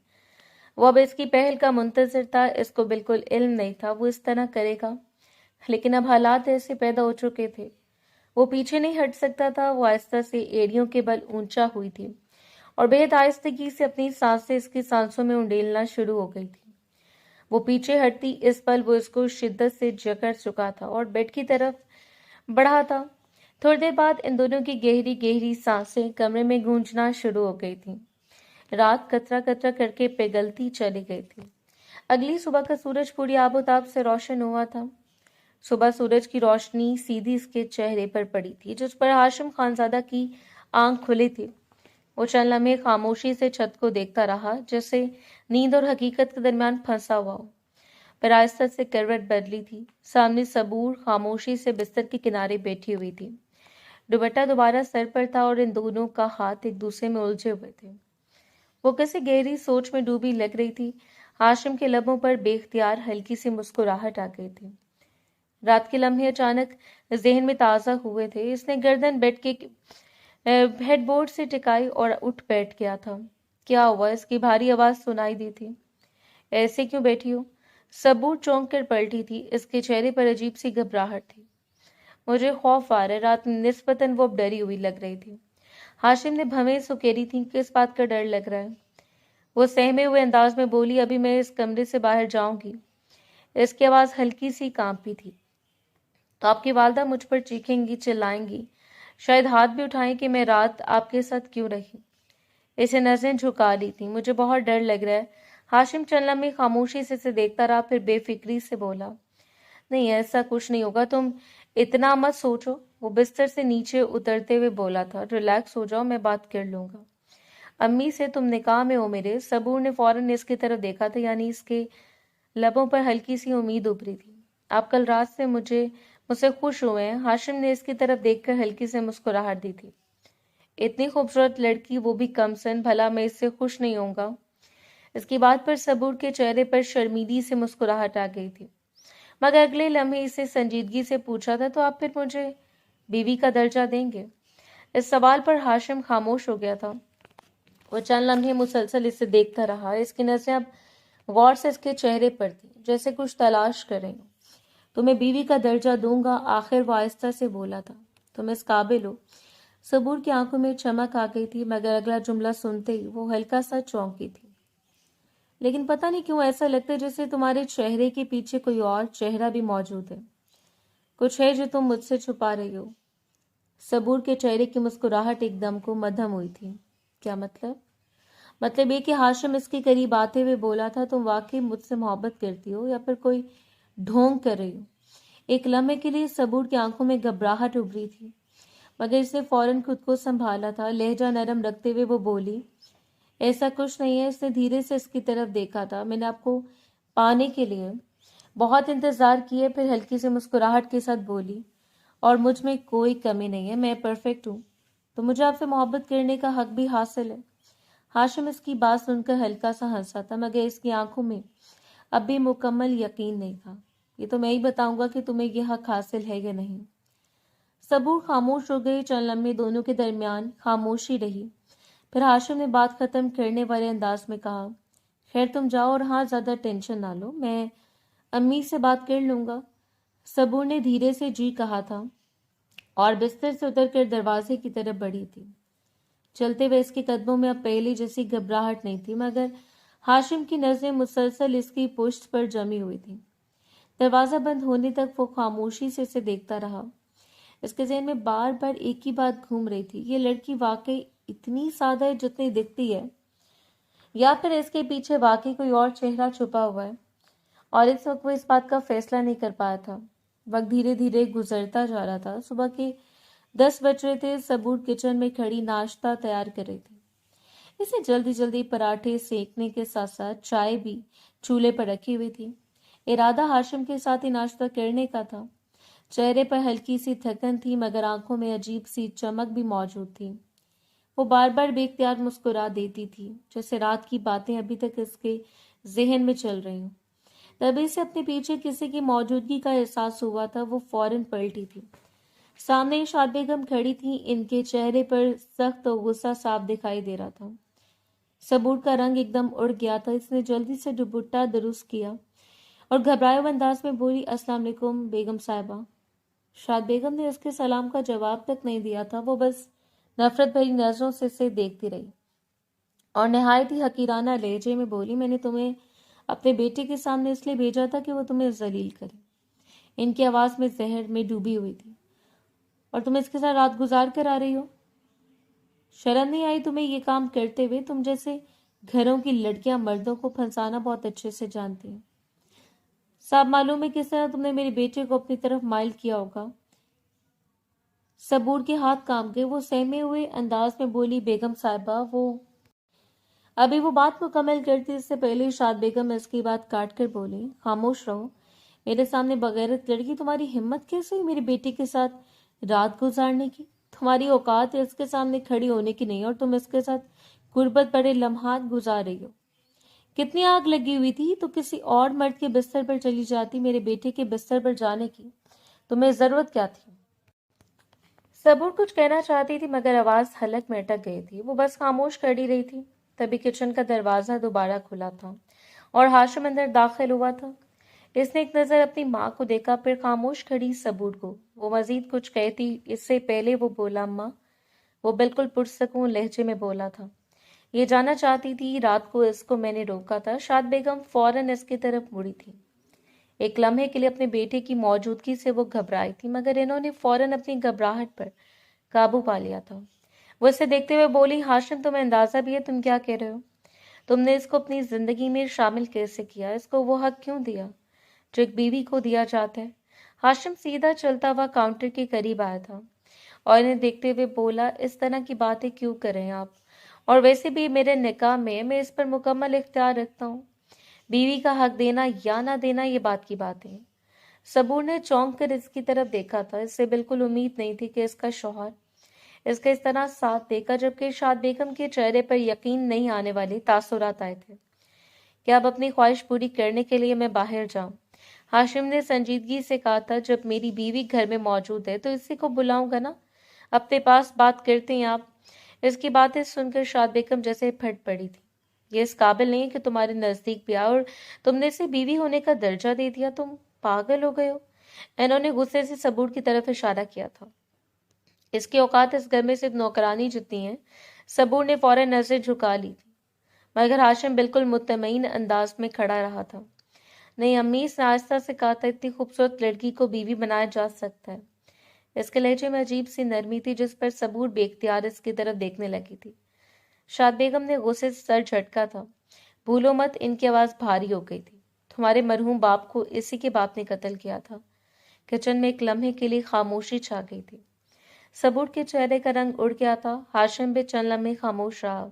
वो अब इसकी पहल का मुंतजर था। इसको बिल्कुल इल्म नहीं था वो इस तरह करेगा, लेकिन अब हालात ऐसे पैदा हो चुके थे। वो पीछे नहीं हट सकता था। वो आहिस्ता से एड़ियों के बल ऊंचा हुई थी और बेहद आहिस्तगी से अपनी सांसें इसकी सांसों में उंडेलना शुरू हो गई थी। वो पीछे हटती इस पल वो इसको शिद्दत से जकड़ चुका था और बेड की तरफ बढ़ा था। थोड़ी देर बाद इन दोनों की गहरी गहरी सांसें कमरे में गूंजना शुरू हो गई थी। रात कतरा कतरा करके पिघलती चली गई थी। अगली सुबह का सूरज पूरी आबोताब से रोशन हुआ था। सुबह सूरज की रोशनी सीधी इसके चेहरे पर पड़ी थी, जिस पर हाशिम खानजादा की आंख खुली थी। वो चंद लम्हे खामोशी से छत को देखता रहा, जैसे नींद और हकीकत के दरमियान फंसा हुआ हो। फिर आहिस्ता से करवट बदली थी। सामने सबूर खामोशी से बिस्तर के किनारे बैठी हुई थी। दुपट्टा दोबारा सर पर था और इन दोनों का हाथ एक दूसरे में उलझे हुए थे। वो किसी गहरी सोच में डूबी लग रही थी। हाशिम के लबों पर बेख्तियार हल्की सी मुस्कुराहट आ गई थी। रात के लम्हे अचानक जहन में ताज़ा हुए थे। इसने गर्दन बेड के हेडबोर्ड से टिकाई और उठ बैठ गया था। क्या हुआ? इसकी भारी आवाज सुनाई दी थी। ऐसे क्यों बैठी हो? सबूर चौंक कर पलटी थी। इसके चेहरे पर अजीब सी घबराहट थी। मुझे खौफ आ रहा है। रात में निस्बतन वो अब डरी हुई लग रही थी। हाशिम ने भवें सुकेरी थी। किस बात का डर लग रहा है? वो सहमे हुए अंदाज में बोली, अभी मैं इस कमरे से बाहर जाऊंगी। इसकी आवाज हल्की सी कांपी थी। तो आपकी वालदा मुझ पर चीखेंगी, चिल्लाएंगी, शायद हाथ भी उठाएं कि मैं रात आपके साथ क्यों रही। इसे नजरें झुका ली थी। मुझे बहुत डर लग रहा है। हाशिम चंद लम्हे खामोशी से इसे देखता रहा, फिर बेफिक्री से बोला, नहीं ऐसा कुछ नहीं होगा, तुम इतना मत सोचो। वो बिस्तर से नीचे उतरते हुए बोला था, रिलैक्स हो जाओ, मैं बात कर लूंगा। अम्मी से तुम निकाह में हो मेरे? सबूर ने फौरन इसकी तरफ देखा था, यानी इसके लबों पर हल्की सी उम्मीद उभरी थी। आप कल रात से मुझसे खुश हुए हैं? हाशिम ने इसकी तरफ देखकर हल्की से मुस्कुराहट दी थी। इतनी खूबसूरत लड़की, वो भी कम सन, भला मैं इससे खुश नहीं होऊंगा? इसकी बात पर सबूर के चेहरे पर शर्मीली से मुस्कुराहट आ गई थी, मगर अगले लम्हे इसे संजीदगी से पूछा था, तो आप फिर मुझे बीवी का दर्जा देंगे? इस सवाल पर हाशिम खामोश हो गया था। वो चंद लम्हे मुसलसल इसे देखता रहा। इसकी नजरें अब गौर से इसके चेहरे पर थी, जैसे कुछ तलाश कर रही हो। तुम्हें बीवी का दर्जा दूंगा, आखिर वो आहिस्ता से बोला था। तुम इस काबिल हो। सबूर की आंखों में चमक आ गई थी, मगर अगला जुमला सुनते ही वो हल्का सा चौंकी थी। लेकिन पता नहीं क्यों ऐसा लगता है जैसे तुम्हारे चेहरे के पीछे कोई और चेहरा भी मौजूद है। कुछ है जो तुम मुझसे छुपा रही हो। सबूर के चेहरे की मुस्कुराहट एकदम को मध्यम हुई थी। क्या मतलब? मतलब ये कि हाशिम इसके करीब आते हुए बोला था, तुम वाकई मुझसे मोहब्बत करती हो या फिर कोई ढोंग कर रही हो? एक लम्हे के लिए सबूर की आंखों में घबराहट उभरी थी, मगर इसने फौरन खुद को संभाला था। लहजा नरम रखते हुए वो बोली, ऐसा कुछ नहीं है। इसने धीरे से इसकी तरफ देखा था। मैंने आपको पाने के लिए बहुत इंतजार किए। फिर हल्की सी मुस्कुराहट के साथ बोली, और मुझ में कोई कमी नहीं है, मैं परफेक्ट हूँ, तो मुझे आपसे मोहब्बत करने का हक भी हासिल है। हाशिम इसकी बात सुनकर हल्का सा हंसा था, मगर इसकी आंखों में अब भी मुकम्मल यकीन नहीं था। ये तो मैं ही बताऊंगा कि तुम्हें यह हक हासिल है या नहीं। सबूर खामोश हो गए। चंद लम्हे दोनों के दरमियान खामोशी रही। फिर हाशिम ने बात खत्म करने वाले अंदाज में कहा, खैर तुम जाओ, और हाँ, ज्यादा टेंशन ना लो, मैं अम्मी से बात कर लूंगा। सबूर ने धीरे से जी कहा था और बिस्तर से उतरकर दरवाजे की तरफ बढ़ी थी। चलते हुए इसके कदमों में अब पहले जैसी घबराहट नहीं थी, मगर हाशिम की नजरें मुसलसल इसकी पुश्त पर जमी हुई थी। दरवाजा बंद होने तक वो खामोशी से इसे देखता रहा। इसके ज़हन में बार बार एक ही बात घूम रही थी, ये लड़की वाकई इतनी सादा है जितनी दिखती है, या फिर इसके पीछे वाकई कोई और चेहरा छुपा हुआ है? और इस वक्त वो इस बात का फैसला नहीं कर पाया था। वक्त धीरे धीरे गुजरता जा रहा था। सुबह के 10 बज रहे थे। सबूर किचन में खड़ी नाश्ता तैयार कर रही थी। इसने जल्दी जल्दी पराठे सेकने के साथ साथ चाय भी चूल्हे पर रखी हुई थी। इरादा हाशिम के साथ ही नाश्ता करने का था। चेहरे पर हल्की सी थकन थी, मगर आंखों में अजीब सी चमक भी मौजूद थी। वो बार बार बेख्तियार मुस्कुरा देती थी, जैसे रात की बातें अभी तक इसके जहन में चल रही हों। तभी से अपने पीछे किसी की मौजूदगी का एहसास हुआ था। वो फौरन पलटी थी। सामने इशाद बेगम खड़ी थी। इनके चेहरे पर सख्त और गुस्सा साफ दिखाई दे रहा था। सबूर का रंग एकदम उड़ गया था। इसने जल्दी से दुपट्टा दुरुस्त किया और घबराए हुए अंदाज में बोली, अस्सलाम वालेकुम बेगम साहिबा। शाद बेगम ने उसके सलाम का जवाब तक नहीं दिया था। वो बस नफरत भरी नजरों से इसे देखती रही और निहायत ही हकीराना लहजे में बोली, मैंने तुम्हें अपने बेटे के सामने इसलिए भेजा था कि वो तुम्हें जलील करे। इनकी आवाज में जहर में डूबी हुई थी। और तुम इसके साथ रात गुजार कर आ रही हो? शर्म नहीं आई तुम्हें ये काम करते हुए? तुम जैसे घरों की लड़कियां मर्दों को फंसाना बहुत अच्छे से जानती हैं। साहब मालूम है किस तरह तुमने मेरे बेटे को अपनी तरफ माइल किया होगा। सबूर के हाथ काम गए। वो सहमे हुए अंदाज में बोली, बेगम साहिबा वो अभी वो बात मुकम्मल करती इससे पहले शाद बेगम इसकी बात काट कर बोली, खामोश रहो। मेरे सामने बगैरत लड़की, तुम्हारी हिम्मत कैसे हुई मेरे बेटे के साथ रात गुजारने की? तुम्हारी औकात है इसके सामने खड़ी होने की नहीं, और तुम इसके साथ गुर्बत बड़े लम्हात गुजार रही हो। कितनी आग लगी हुई थी तो किसी और मर्द के बिस्तर पर चली जाती। मेरे बेटे के बिस्तर पर जाने की तुम्हें जरूरत क्या थी? सबूर कुछ कहना चाहती थी, मगर आवाज हलक में अटक गई थी। वो बस खामोश खड़ी रही थी। तभी किचन का दरवाजा दोबारा खुला था और हाशिम अंदर दाखिल हुआ था। इसने एक नजर अपनी माँ को देखा, फिर खामोश खड़ी सबूर को। वो मजीद कुछ कहती इससे पहले वो बोला, अम्मा। वो बिल्कुल पुरसकून लहजे में बोला था, ये जानना चाहती थी रात को इसको मैंने रोका था। शाद बेगम फौरन इसकी तरफ मुड़ी थी। एक लम्हे के लिए अपने बेटे की मौजूदगी से वो घबराई थी, मगर इन्होंने फौरन अपनी घबराहट पर काबू पा लिया था। वो इसे देखते हुए बोली, हाशिम तुम्हें अंदाजा भी है तुम क्या कह रहे हो? तुमने इसको अपनी जिंदगी में शामिल कैसे किया? इसको वो हक क्यों दिया जो एक बीवी को दिया जाता है? हाशिम सीधा चलता हुआ काउंटर के करीब आया था और इन्हें देखते हुए बोला, इस तरह की बातें क्यों कर रहे हैं आप? और वैसे भी मेरे निकाह में मैं इस पर मुकम्मल इख्तियार रखता हूँ। बीवी का हक देना या ना देना ये बात की बात है। सबूर ने चौंक कर इसकी तरफ देखा था। इससे बिल्कुल उम्मीद नहीं थी कि इसका शौहर इसके इस तरह साथ देगा, जबकि शाद बेगम के चेहरे पर यकीन नहीं आने वाले तासुरात आए थे। क्या अब अपनी ख्वाहिश पूरी करने के लिए मैं बाहर जाऊं? हाशिम ने संजीदगी से कहा था, जब मेरी बीवी घर में मौजूद है तो इसी को बुलाऊंगा ना, अपने पास बात करते हैं आप। इसकी बातें सुनकर शाद बेगम जैसे फट पड़ी थी। ये इस काबिल नहीं है कि तुम्हारे नजदीक भी आए, और तुमने इसे बीवी होने का दर्जा दे दिया। तुम पागल हो गए हो। इन्होंने गुस्से से सबूर की तरफ इशारा किया था। इसकी औकात इस घर में सिर्फ नौकरानी जितनी है। सबूर ने फौरन नजर झुका ली थी, मगर हाशिम बिल्कुल मुतमईन अंदाज में खड़ा रहा था। नहीं अम्मी, इस आस्था से कहा था, इतनी खूबसूरत लड़की को बीवी बनाया जा सकता है। इसके लहजे में अजीब सी नरमी थी, जिस पर सबूर बेख्तियार इसकी तरफ देखने लगी थी। शाद बेगम ने गुस्से से सर झटका था। भूलो मत, इनकी आवाज भारी हो गई थी। तुम्हारे मरहूम बाप को इसी के बाप ने कत्ल किया था। किचन में एक लम्हे के लिए खामोशी छा गई थी। सबूर के चेहरे का रंग उड़ गया था। हाशिम भी चंद लम्हे खामोश रहा।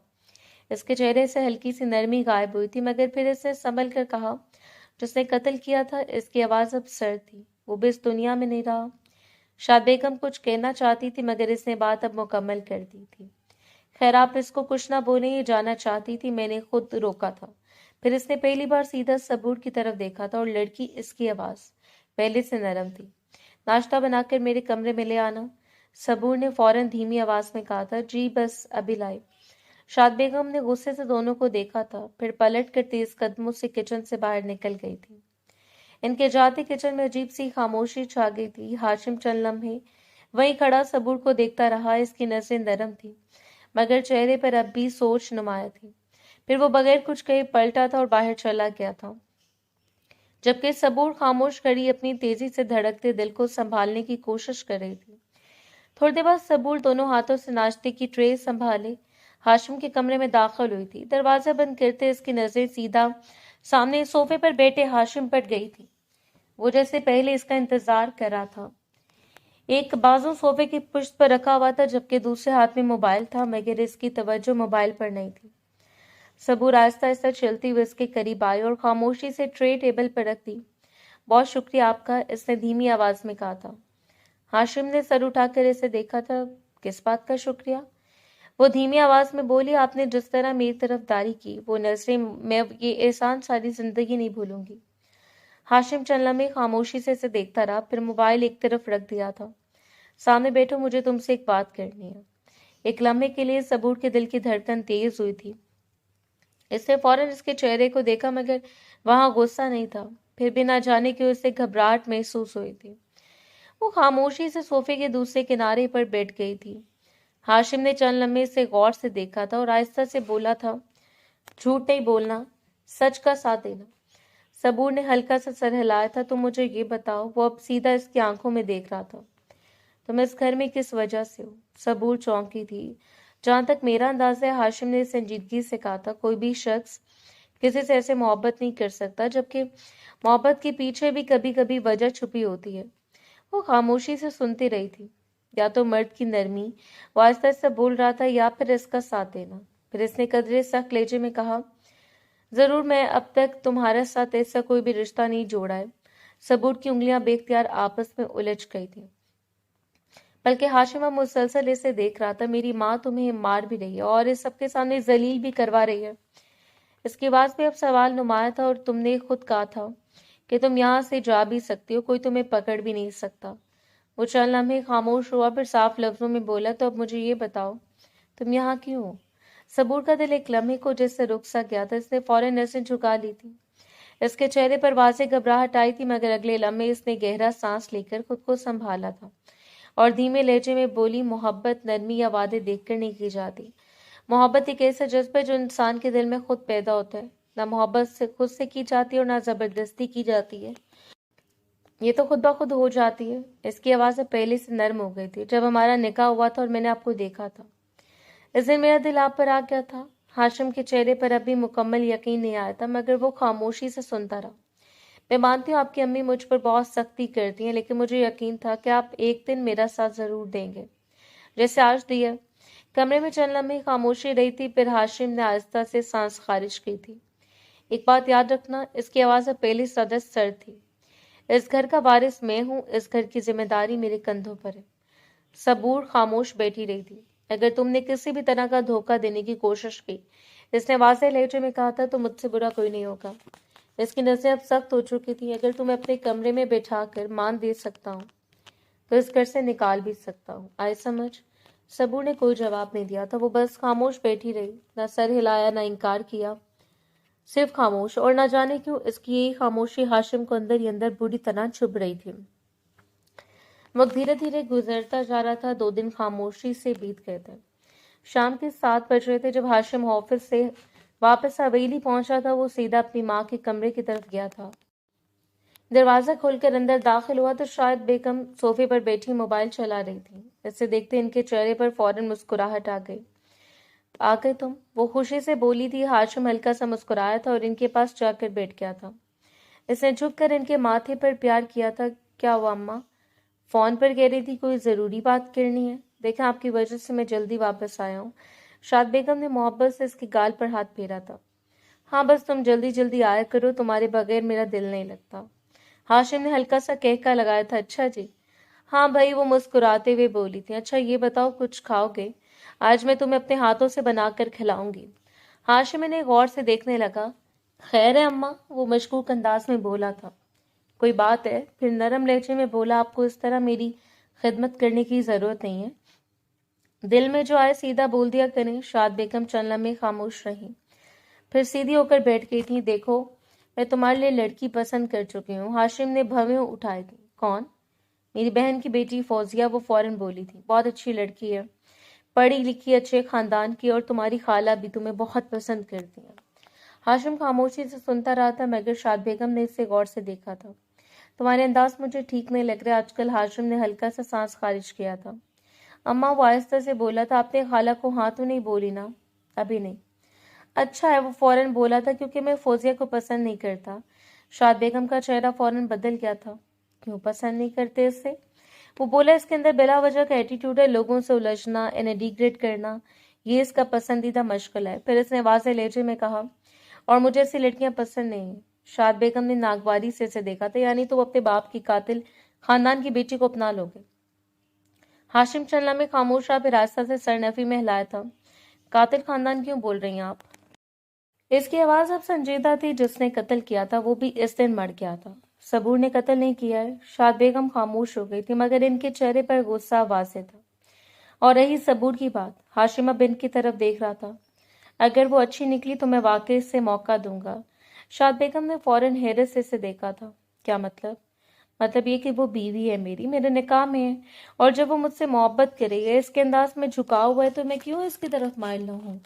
इसके चेहरे से हल्की सी नरमी गायब हुई थी, मगर फिर इसने संभल कर कहा, जिसने कत्ल किया था। इसकी आवाज अब सर्द थी। वो भी इस दुनिया में नहीं रहा। शाद बेगम कुछ कहना चाहती थी, मगर इसने बात अब मुकम्मल कर दी थी। खैर आप इसको कुछ ना बोले, ये जाना चाहती थी, मैंने खुद रोका था। फिर इसने पहली बार सीधा सबूर की तरफ देखा था, और लड़की इसकी आवाज पहले से नरम थी। नाश्ता बनाकर मेरे कमरे में ले आना। सबूर ने फौरन धीमी आवाज में कहा था। जी बस अभी लाई। शाद बेगम ने गुस्से से दोनों को देखा था, फिर पलट कर तेज कदमों से किचन से बाहर निकल गई थी। इनके जाते किचन में अजीब सी खामोशी छा गई थी। हाशिम चंद लम्हे वहीं खड़ा सबूर को देखता रहा। इसकी नजरें नरम थी, मगर चेहरे पर अब भी सोच नुमाया थी। फिर वो बगैर कुछ कहे पलटा था और बाहर चला गया था, जबकि सबूर खामोश खड़ी अपनी तेजी से धड़कते दिल को संभालने की कोशिश कर रही थी। थोड़ी देर बाद सबूर दोनों हाथों से नाश्ते की ट्रे संभाले हाशिम के कमरे में दाखिल हुई थी। दरवाजा बंद करते इसकी नजरें सीधा सामने सोफे पर बैठे हाशिम पर गई थी। वो जैसे पहले इसका इंतजार कर रहा था। एक बाजू सोफे की पुश्त पर रखा हुआ था, जबकि दूसरे हाथ में मोबाइल था, मगर इसकी तवज्जो मोबाइल पर नहीं थी। सबूर आहिस्ता आहिस्ता चलती हुई उसके करीब आई और खामोशी से ट्रे टेबल पर रख दी। बहुत शुक्रिया आपका, इसने धीमी आवाज में कहा था। हाशिम ने सर उठाकर इसे देखा था। किस बात का शुक्रिया? वो धीमी आवाज में बोली, आपने जिस तरह मेरी तरफदारी की, वो नजरें, मैं ये एहसान सारी जिंदगी नहीं भूलूंगी। हाशिम चंद लम्हे खामोशी से इसे देखता रहा, फिर मोबाइल एक तरफ रख दिया था। सामने बैठो, मुझे तुमसे एक बात करनी है। एक लम्हे के लिए सबूर के दिल की धड़कन तेज हुई थी। इसने फौरन इसके चेहरे को देखा, मगर वहां गुस्सा नहीं था। फिर भी ना जाने क्यों उसे घबराहट महसूस हुई थी। वो खामोशी से सोफे के दूसरे किनारे पर बैठ गई थी। हाशिम ने चंद लम्हे से गौर से देखा था और आहिस्ता से बोला था, झूठ नहीं बोलना, सच का साथ देना। सबूर ने हल्का सा सर हिलाया था। तुम मुझे ये बताओ। वो अब सीधा इसकी आंखों में देख रहा था। तुम इस घर में किस वजह से हो? सबूर चौंकी थी। जहां तक मेरा अंदाजा है, हाशिम ने संजीदगी से कहा था, कोई भी शख्स किसी से ऐसे मोहब्बत नहीं कर सकता, जबकि मोहब्बत के पीछे भी कभी कभी वजह छुपी होती है। वो खामोशी से सुनती रही थी। या तो मर्द की नरमी, वो आहिस्ता आहिस्ता बोल रहा था, या फिर इसका साथ देना। फिर इसने कदरे सख्त लहजे में कहा, जरूर, मैं अब तक तुम्हारे साथ ऐसा कोई भी रिश्ता नहीं जोड़ा है। सबूर की उंगलियां बेख्तियार आपस में उलझ गई थी। बल्कि हाशिम अब मुसलसल इसे देख रहा था। मेरी माँ तुम्हें मार भी रही है और इस सबके सामने जलील भी करवा रही है। इसकी आवाज में अब सवाल नुमाया था। और तुमने खुद कहा था कि तुम यहाँ से जा भी सकती हो, कोई तुम्हें पकड़ भी नहीं सकता। वो चंद लम्हे खामोश हुआ, फिर साफ लफ्जों में बोला, तो अब मुझे ये बताओ, तुम यहाँ क्यों हो? सबूर का दिल एक लम्हे को जिससे रुक सा गया था। इसने फौरन नसें झुका ली थी। इसके चेहरे पर वाज़ेह घबराहट आई थी, मगर अगले लम्हे इसने गहरा सांस लेकर खुद को संभाला था और धीमे लहजे में बोली, मोहब्बत नरमी या वादे देखकर नहीं की जाती। मोहब्बत एक ऐसा जज्बा है जो इंसान के दिल में खुद पैदा होता है। ना मोहब्बत से खुद से की जाती है और ना जबरदस्ती की जाती है। ये तो खुद ब खुद हो जाती है। इसकी आवाज़ पहले से नर्म हो गई थी। जब हमारा निकाह हुआ था और मैंने आपको देखा था, इस दिन मेरा दिल आप पर आ गया था। हाशिम के चेहरे पर अभी मुकम्मल यकीन नहीं आया था, मगर वो खामोशी से सुनता रहा। मैं मानती हूँ आपकी अम्मी मुझ पर बहुत सख्ती करती हैं, लेकिन मुझे यकीन था कि आप एक दिन मेरा साथ जरूर देंगे, जैसे आज दिया। कमरे में चंद लम्हे खामोशी रही थी, फिर हाशिम ने आहिस्ता से सांस खारिज की थी। एक बात याद रखना, इसकी आवाज़ पहली सदस्य सर थी। इस घर का वारिस मैं हूँ, इस घर की जिम्मेदारी मेरे कंधों पर है। सबूर खामोश बैठी रही थी। अगर तुमने किसी भी तरह का धोखा देने की कोशिश की, इसने वाज़ेह लहजे में कहा था, तो मुझसे बुरा कोई नहीं होगा। इसकी नज़रें अब सख्त हो चुकी थी। अगर तुम्हें अपने कमरे में बैठा कर मान दे सकता हूँ, तो इस घर से निकाल भी सकता हूँ। आए समझ? सबूर ने कोई जवाब नहीं दिया था। वो बस खामोश बैठी रही, ना सर हिलाया, ना इनकार किया, सिर्फ खामोश। और ना जाने क्यों इसकी यही खामोशी हाशिम को अंदर ही अंदर बुरी तरह चुभ रही थी। वक्त धीरे धीरे गुजरता जा रहा था। 2 दिन खामोशी से बीत गए थे। शाम के 7 बज रहे थे जब हाशिम ऑफिस से वापस हवेली पहुंचा था। वो सीधा अपनी माँ के कमरे की तरफ गया था। दरवाजा खोलकर अंदर दाखिल हुआ तो शायद बेगम सोफे पर बैठी मोबाइल चला रही थी। इसे देखते इनके चेहरे पर फौरन मुस्कुराहट आ गई। आ गए तुम? वो खुशी से बोली थी। हाशिम हल्का सा मुस्कुराया था और इनके पास जाकर बैठ गया था। इसने झुककर इनके माथे पर प्यार किया था। क्या हुआ अम्मा? फोन पर कह रही थी कोई जरूरी बात करनी है। देखा, आपकी वजह से मैं जल्दी वापस आया हूँ। शाद बेगम ने मोहब्बत से इसके गाल पर हाथ फेरा था। हाँ, बस तुम जल्दी जल्दी आया करो, तुम्हारे बगैर मेरा दिल नहीं लगता। हाशिम ने हल्का सा कहका लगाया था। अच्छा जी। हाँ भाई, वो मुस्कुराते हुए बोली थी। अच्छा ये बताओ, कुछ खाओगे? आज मैं तुम्हें अपने हाथों से बनाकर खिलाऊंगी। हाशिम ने गौर से देखने लगा। खैर है अम्मा? वो मशकूक अंदाज में बोला था। कोई बात है? फिर नरम लहजे में बोला, आपको इस तरह मेरी खिदमत करने की जरूरत नहीं है। दिल में जो आए सीधा बोल दिया करें। शाद बेगम चंद लम्हे खामोश रही, फिर सीधी होकर बैठ गई थी। देखो, मैं तुम्हारे लिए लड़की पसंद कर चुकी हूँ। हाशिम ने भवें उठाई थी। कौन? मेरी बहन की बेटी फौजिया। वो फौरन बोली थी। बहुत अच्छी लड़की है, पढ़ी लिखी, अच्छे खानदान की, और तुम्हारी खाला भी तुम्हें बहुत पसंद करती है। हाशिम खामोशी से सुनता रहा था, मगर शाद बेगम ने इसे गौर से देखा था। तुम्हारे अंदाज मुझे ठीक नहीं लग रहे आजकल। हाशिम ने हल्का सा सांस खारिज किया था। अम्मा, वो आहिस्ता से बोला था, आपने खाला को हाँ तो नहीं बोली ना? अभी नहीं। अच्छा है, वो फौरन बोला था, क्योंकि मैं फौजिया को पसंद नहीं करता। शाद बेगम का चेहरा फौरन बदल गया था। क्यों पसंद नहीं करते इससे? वो बोला, इसके अंदर बिला वजह का एटीट्यूड है, लोगों से उलझना, इन्हें डिग्रेड करना। یہ اس کا پسندیدہ مشغلہ ہے۔ پھر اس نے واضح لہجے میں کہا، اور مجھے ایسی لڑکیاں پسند نہیں ہیں۔ شاد بیگم نے ناگواری سے اسے دیکھا تھا، یعنی تو وہ اپنے باپ کی قاتل خاندان کی بیٹی کو اپنا لوگے۔ ہاشم چند لمحے خاموش رہا، پھر آہستہ سے سر نفی میں ہلایا تھا۔ قاتل خاندان کیوں بول رہی ہیں آپ؟ اس کی آواز اب سنجیدہ تھی۔ جس نے قتل کیا تھا وہ بھی اس دن مر گیا تھا۔ صبور نے قتل نہیں کیا ہے۔ شاد بیگم خاموش ہو گئی تھی، مگر ان کے چہرے پر غصہ واضح تھا۔ اور رہی صبور کی بات، ہاشم اب ان کی طرف دیکھ رہا تھا۔ اگر وہ اچھی نکلی تو میں واقعی اسے موقع دوں گا۔ شاد بیگم نے فوراً حیرت سے اسے دیکھا تھا۔ کیا مطلب؟ مطلب یہ کہ وہ بیوی ہے میری، میرے نکاح میں ہے، اور جب وہ مجھ سے محبت کرے گا، اس کے انداز میں جھکاؤ ہوا ہے، تو میں کیوں اس کی طرف مائل نہ ہوں؟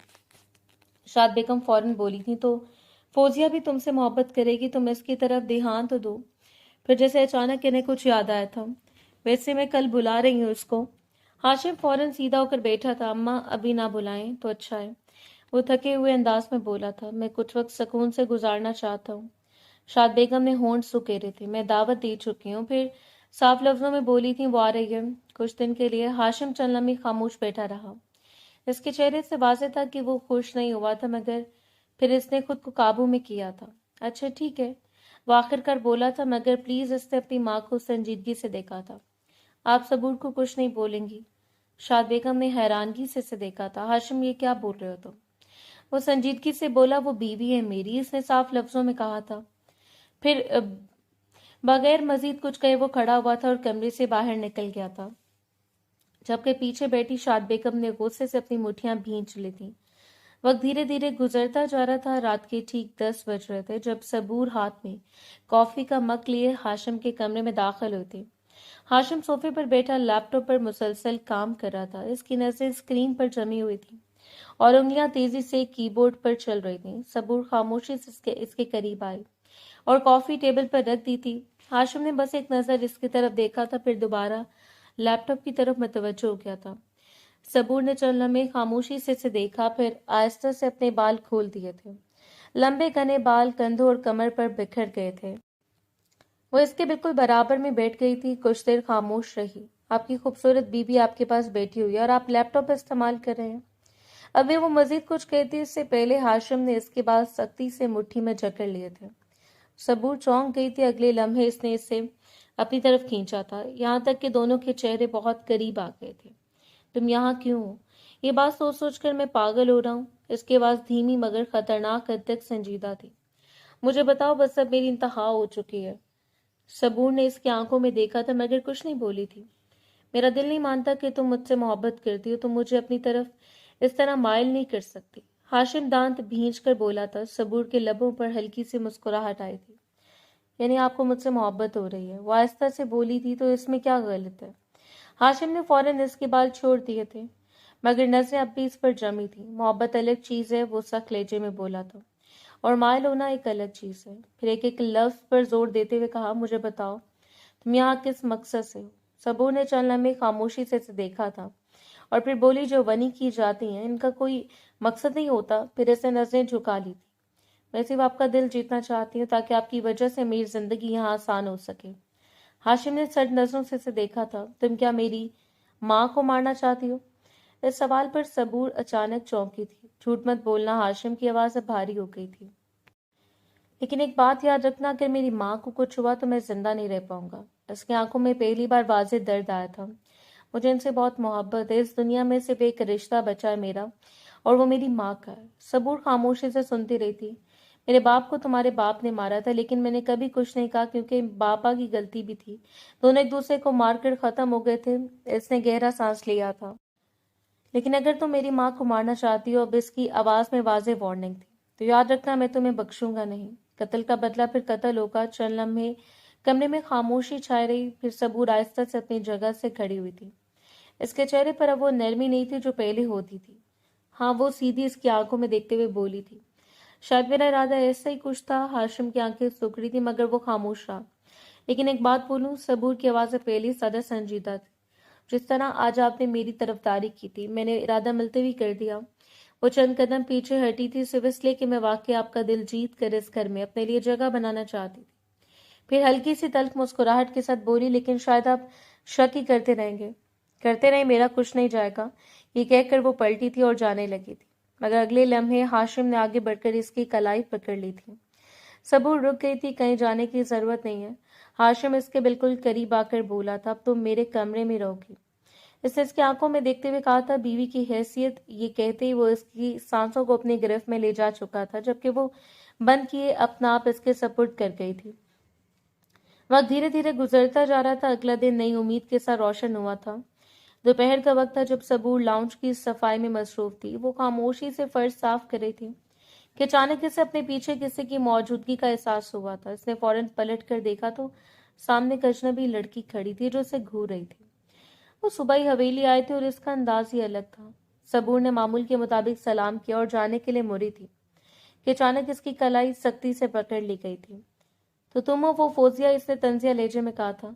شاد بیگم فوراً بولی تھی، تو فوزیہ بھی تم سے محبت کرے گی، تم اس کی طرف دھیان تو دو۔ پھر جیسے اچانک انہیں کچھ یاد آیا تھا، ویسے میں کل بلا رہی ہوں اس کو۔ ہاشم فوراً سیدھا ہو کر بیٹھا تھا۔ اماں ابھی نہ بلائیں تو اچھا ہے، وہ تھکے ہوئے انداز میں بولا تھا۔ میں کچھ وقت سکون سے گزارنا چاہتا ہوں۔ شاد بیگم نے ہونٹ سکیرے تھے۔ میں دعوت دے چکی ہوں۔ پھر صاف لفظوں میں بولی تھی، وہ آ رہی ہے کچھ دن کے لیے۔ ہاشم چند لمحے خاموش بیٹھا رہا۔ اس کے چہرے سے واضح تھا کہ وہ خوش نہیں ہوا تھا، مگر پھر اس نے خود کو قابو میں کیا تھا۔ اچھا ٹھیک ہے، وہ آخر کار بولا تھا، مگر پلیز۔ اس نے اپنی ماں کو سنجیدگی سے دیکھا تھا۔ آپ صبور کو کچھ نہیں بولیں گی؟ شاد بیگم نے حیرانگی سے اسے دیکھا تھا۔ ہاشم یہ کیا بول رہے ہو تم؟ وہ سنجیدگی سے بولا، وہ بیوی ہے میری، اس نے صاف لفظوں میں کہا تھا۔ پھر بغیر مزید کچھ کہے وہ کھڑا ہوا تھا اور کمرے سے باہر نکل گیا تھا، جبکہ پیچھے بیٹھی شاد بیگم نے غصے سے اپنی مٹھیاں بھینچ لی تھیں۔ وقت دھیرے دھیرے گزرتا جا رہا تھا۔ رات کے ٹھیک 10 بج رہے تھے جب صبور ہاتھ میں کافی کا مگ لیے ہاشم کے کمرے میں داخل ہوئے تھے۔ ہاشم صوفے پر بیٹھا لیپ ٹاپ پر مسلسل کام کر رہا تھا۔ اس کی نظریں اسکرین پر جمی ہوئی تھیں اور انگلیاں تیزی سے کی بورڈ پر چل رہی تھیں۔ صبور خاموشی سے اس کے قریب آئی اور کافی ٹیبل پر رکھ دی تھی۔ ہاشم نے بس ایک نظر اس کی طرف دیکھا تھا، پھر دوبارہ لیپ ٹاپ کی طرف متوجہ ہو گیا تھا۔ صبور نے چند لمحے خاموشی سے اسے دیکھا، پھر آہستہ سے اپنے بال کھول دیے تھے۔ لمبے گھنے بال کندھوں اور کمر پر بکھر گئے تھے۔ وہ اس کے بالکل برابر میں بیٹھ گئی تھی۔ کچھ دیر خاموش رہی۔ آپ کی خوبصورت بیوی آپ کے پاس بیٹھی ہوئی ہے اور آپ لیپ ٹاپ استعمال کر رہے ہیں۔ ابھی وہ مزید کچھ کہتی اس سے پہلے ہاشم نے اس کے بال سختی سے مٹھی میں جکڑ لیے تھے۔ صبور چونک گئی تھی۔ اگلے لمحے اس نے اسے اپنی طرف کھینچا تھا، یہاں تک کہ دونوں کے چہرے بہت قریب آ گئے تھے۔ تم یہاں کیوں ہو؟ یہ بات سوچ سوچ کر میں پاگل ہو رہا ہوں۔ اس کی آواز دھیمی مگر خطرناک حد تک سنجیدہ تھی۔ مجھے بتاؤ، بس اب میری انتہا ہو چکی ہے۔ صبور نے اس کی آنکھوں میں دیکھا تھا مگر کچھ نہیں بولی تھی۔ میرا دل نہیں مانتا کہ تم مجھ سے محبت کرتی ہو، تم مجھے اپنی طرف اس طرح مائل نہیں کر سکتی۔ ہاشم دانت بھینچ کر بولا تھا۔ صبور کے لبوں پر ہلکی سی مسکراہٹ آئی تھی۔ یعنی آپ کو مجھ سے محبت ہو رہی ہے؟ وہ آہستہ سے بولی تھی، تو اس میں کیا غلط ہے؟ ہاشم نے فوراً اس کے بال چھوڑ دیے تھے، مگر نظریں اب بھی اس پر جمی تھی۔ محبت الگ چیز ہے، وہ سخت لہجے میں بولا تھا، اور مائل ہونا ایک الگ چیز ہے۔ پھر ایک ایک لفظ پر زور دیتے ہوئے کہا، مجھے بتاؤ تم یہاں کس مقصد سے ہو؟ صبور نے چند لمحے خاموشی سے اسے دیکھا تھا اور پھر بولی، جو ونی کی جاتی ہیں ان کا کوئی مقصد نہیں ہوتا۔ پھر اسے نظریں جھکا لی تھی۔ میں صرف آپ کا دل جیتنا چاہتی ہوں تاکہ آپ کی وجہ سے میری زندگی یہاں آسان ہو سکے۔ ہاشم نے سرد نظروں سے اسے دیکھا تھا۔ تم کیا میری ماں کو مارنا چاہتی ہو؟ اس سوال پر صبور اچانک چونکی تھی۔ جھوٹ مت بولنا۔ ہاشم کی آواز اب بھاری ہو گئی تھی۔ لیکن ایک بات یاد رکھنا، اگر میری ماں کو کچھ ہوا تو میں زندہ نہیں رہ پاؤں گا۔ اس کی آنکھوں میں پہلی بار واضح درد آیا تھا۔ مجھے ان سے بہت محبت ہے۔ اس دنیا میں صرف ایک رشتہ بچا ہے میرا، اور وہ میری ماں کا ہے۔ صبور خاموشی سے سنتی رہی تھی۔ میرے باپ کو تمہارے باپ نے مارا تھا، لیکن میں نے کبھی کچھ نہیں کہا کیونکہ باپا کی غلطی بھی تھی۔ دونوں ایک دوسرے کو مار کر ختم ہو گئے تھے۔ اس نے گہرا سانس لیا تھا۔ لیکن اگر تم میری ماں کو مارنا چاہتی ہو، اب اس کی آواز میں واضح وارننگ تھی، تو یاد رکھنا میں تمہیں بخشوں گا نہیں۔ قتل کا بدلہ پھر قتل ہوگا۔ چند لمحے کمرے میں خاموشی چھائے رہی، پھر صبور آہستہ سے اپنی جگہ سے کھڑی ہوئی تھی۔ اس کے چہرے پر اب وہ نرمی نہیں تھی جو پہلے ہوتی تھی۔ ہاں، وہ سیدھی اس کی آنکھوں میں دیکھتے ہوئے بولی تھی، شاید میرا ارادہ ایسا ہی کچھ تھا۔ ہاشم کی آنکھیں سکھ رہی تھی مگر وہ خاموش رہا۔ لیکن ایک بات بولوں، صبور کی آواز پہلی زیادہ سنجیدہ تھی۔ جس طرح آج آپ نے میری طرفداری کی تھی، میں نے ارادہ ملتوی کر دیا۔ وہ چند قدم پیچھے ہٹی تھی، صرف اس لیے کہ میں واقعی آپ کا دل جیت کر اس گھر میں اپنے لیے جگہ بنانا چاہتی تھی۔ پھر ہلکی سی تلخ مسکراہٹ کے ساتھ بولی، لیکن شاید آپ شک ہی کرتے رہیں گے۔ کرتے رہیں، میرا کچھ نہیں جائے گا، ये कहकर वो पलटी थी और जाने लगी थी, मगर अगले लम्हे हाशिम ने आगे बढ़कर इसकी कलाई पकड़ ली थी। सबूर रुक गई थी, कहीं जाने की जरूरत नहीं है। हाशिम इसके बिल्कुल करीब आकर बोला था, अब तुम मेरे कमरे में रहोगी। इसने इसकी आंखों में देखते हुए कहा था, बीवी की हैसियत। ये कहते ही वो इसकी सांसों को अपनी गिरफ्त में ले जा चुका था, जबकि वो बंद किए अपना आप इसके सपुर्द कर गई थी। वक्त धीरे धीरे गुजरता जा रहा था। अगला दिन नई उम्मीद के साथ रोशन हुआ था। दोपहर का वक्त था जब सबूर लाउंज की सफाई में मसरूफ थी। वो खामोशी से फर्श साफ कर रही थी कि अचानक इसे अपने पीछे किसी की मौजूदगी का एहसास हुआ था। इसने फौरन पलट कर देखा तो सामने एक अजनबी लड़की खड़ी थी जो उसे घूर रही थी। वो सुबह ही हवेली आए थे और इसका अंदाज ही अलग था। सबूर ने मामूल के मुताबिक सलाम किया और जाने के लिए मुड़ी थी कि अचानक इसकी कलाई सख्ती से पकड़ ली गई थी। तो तुम हो वो फोजिया, इसने तंजिया लहजे में कहा था,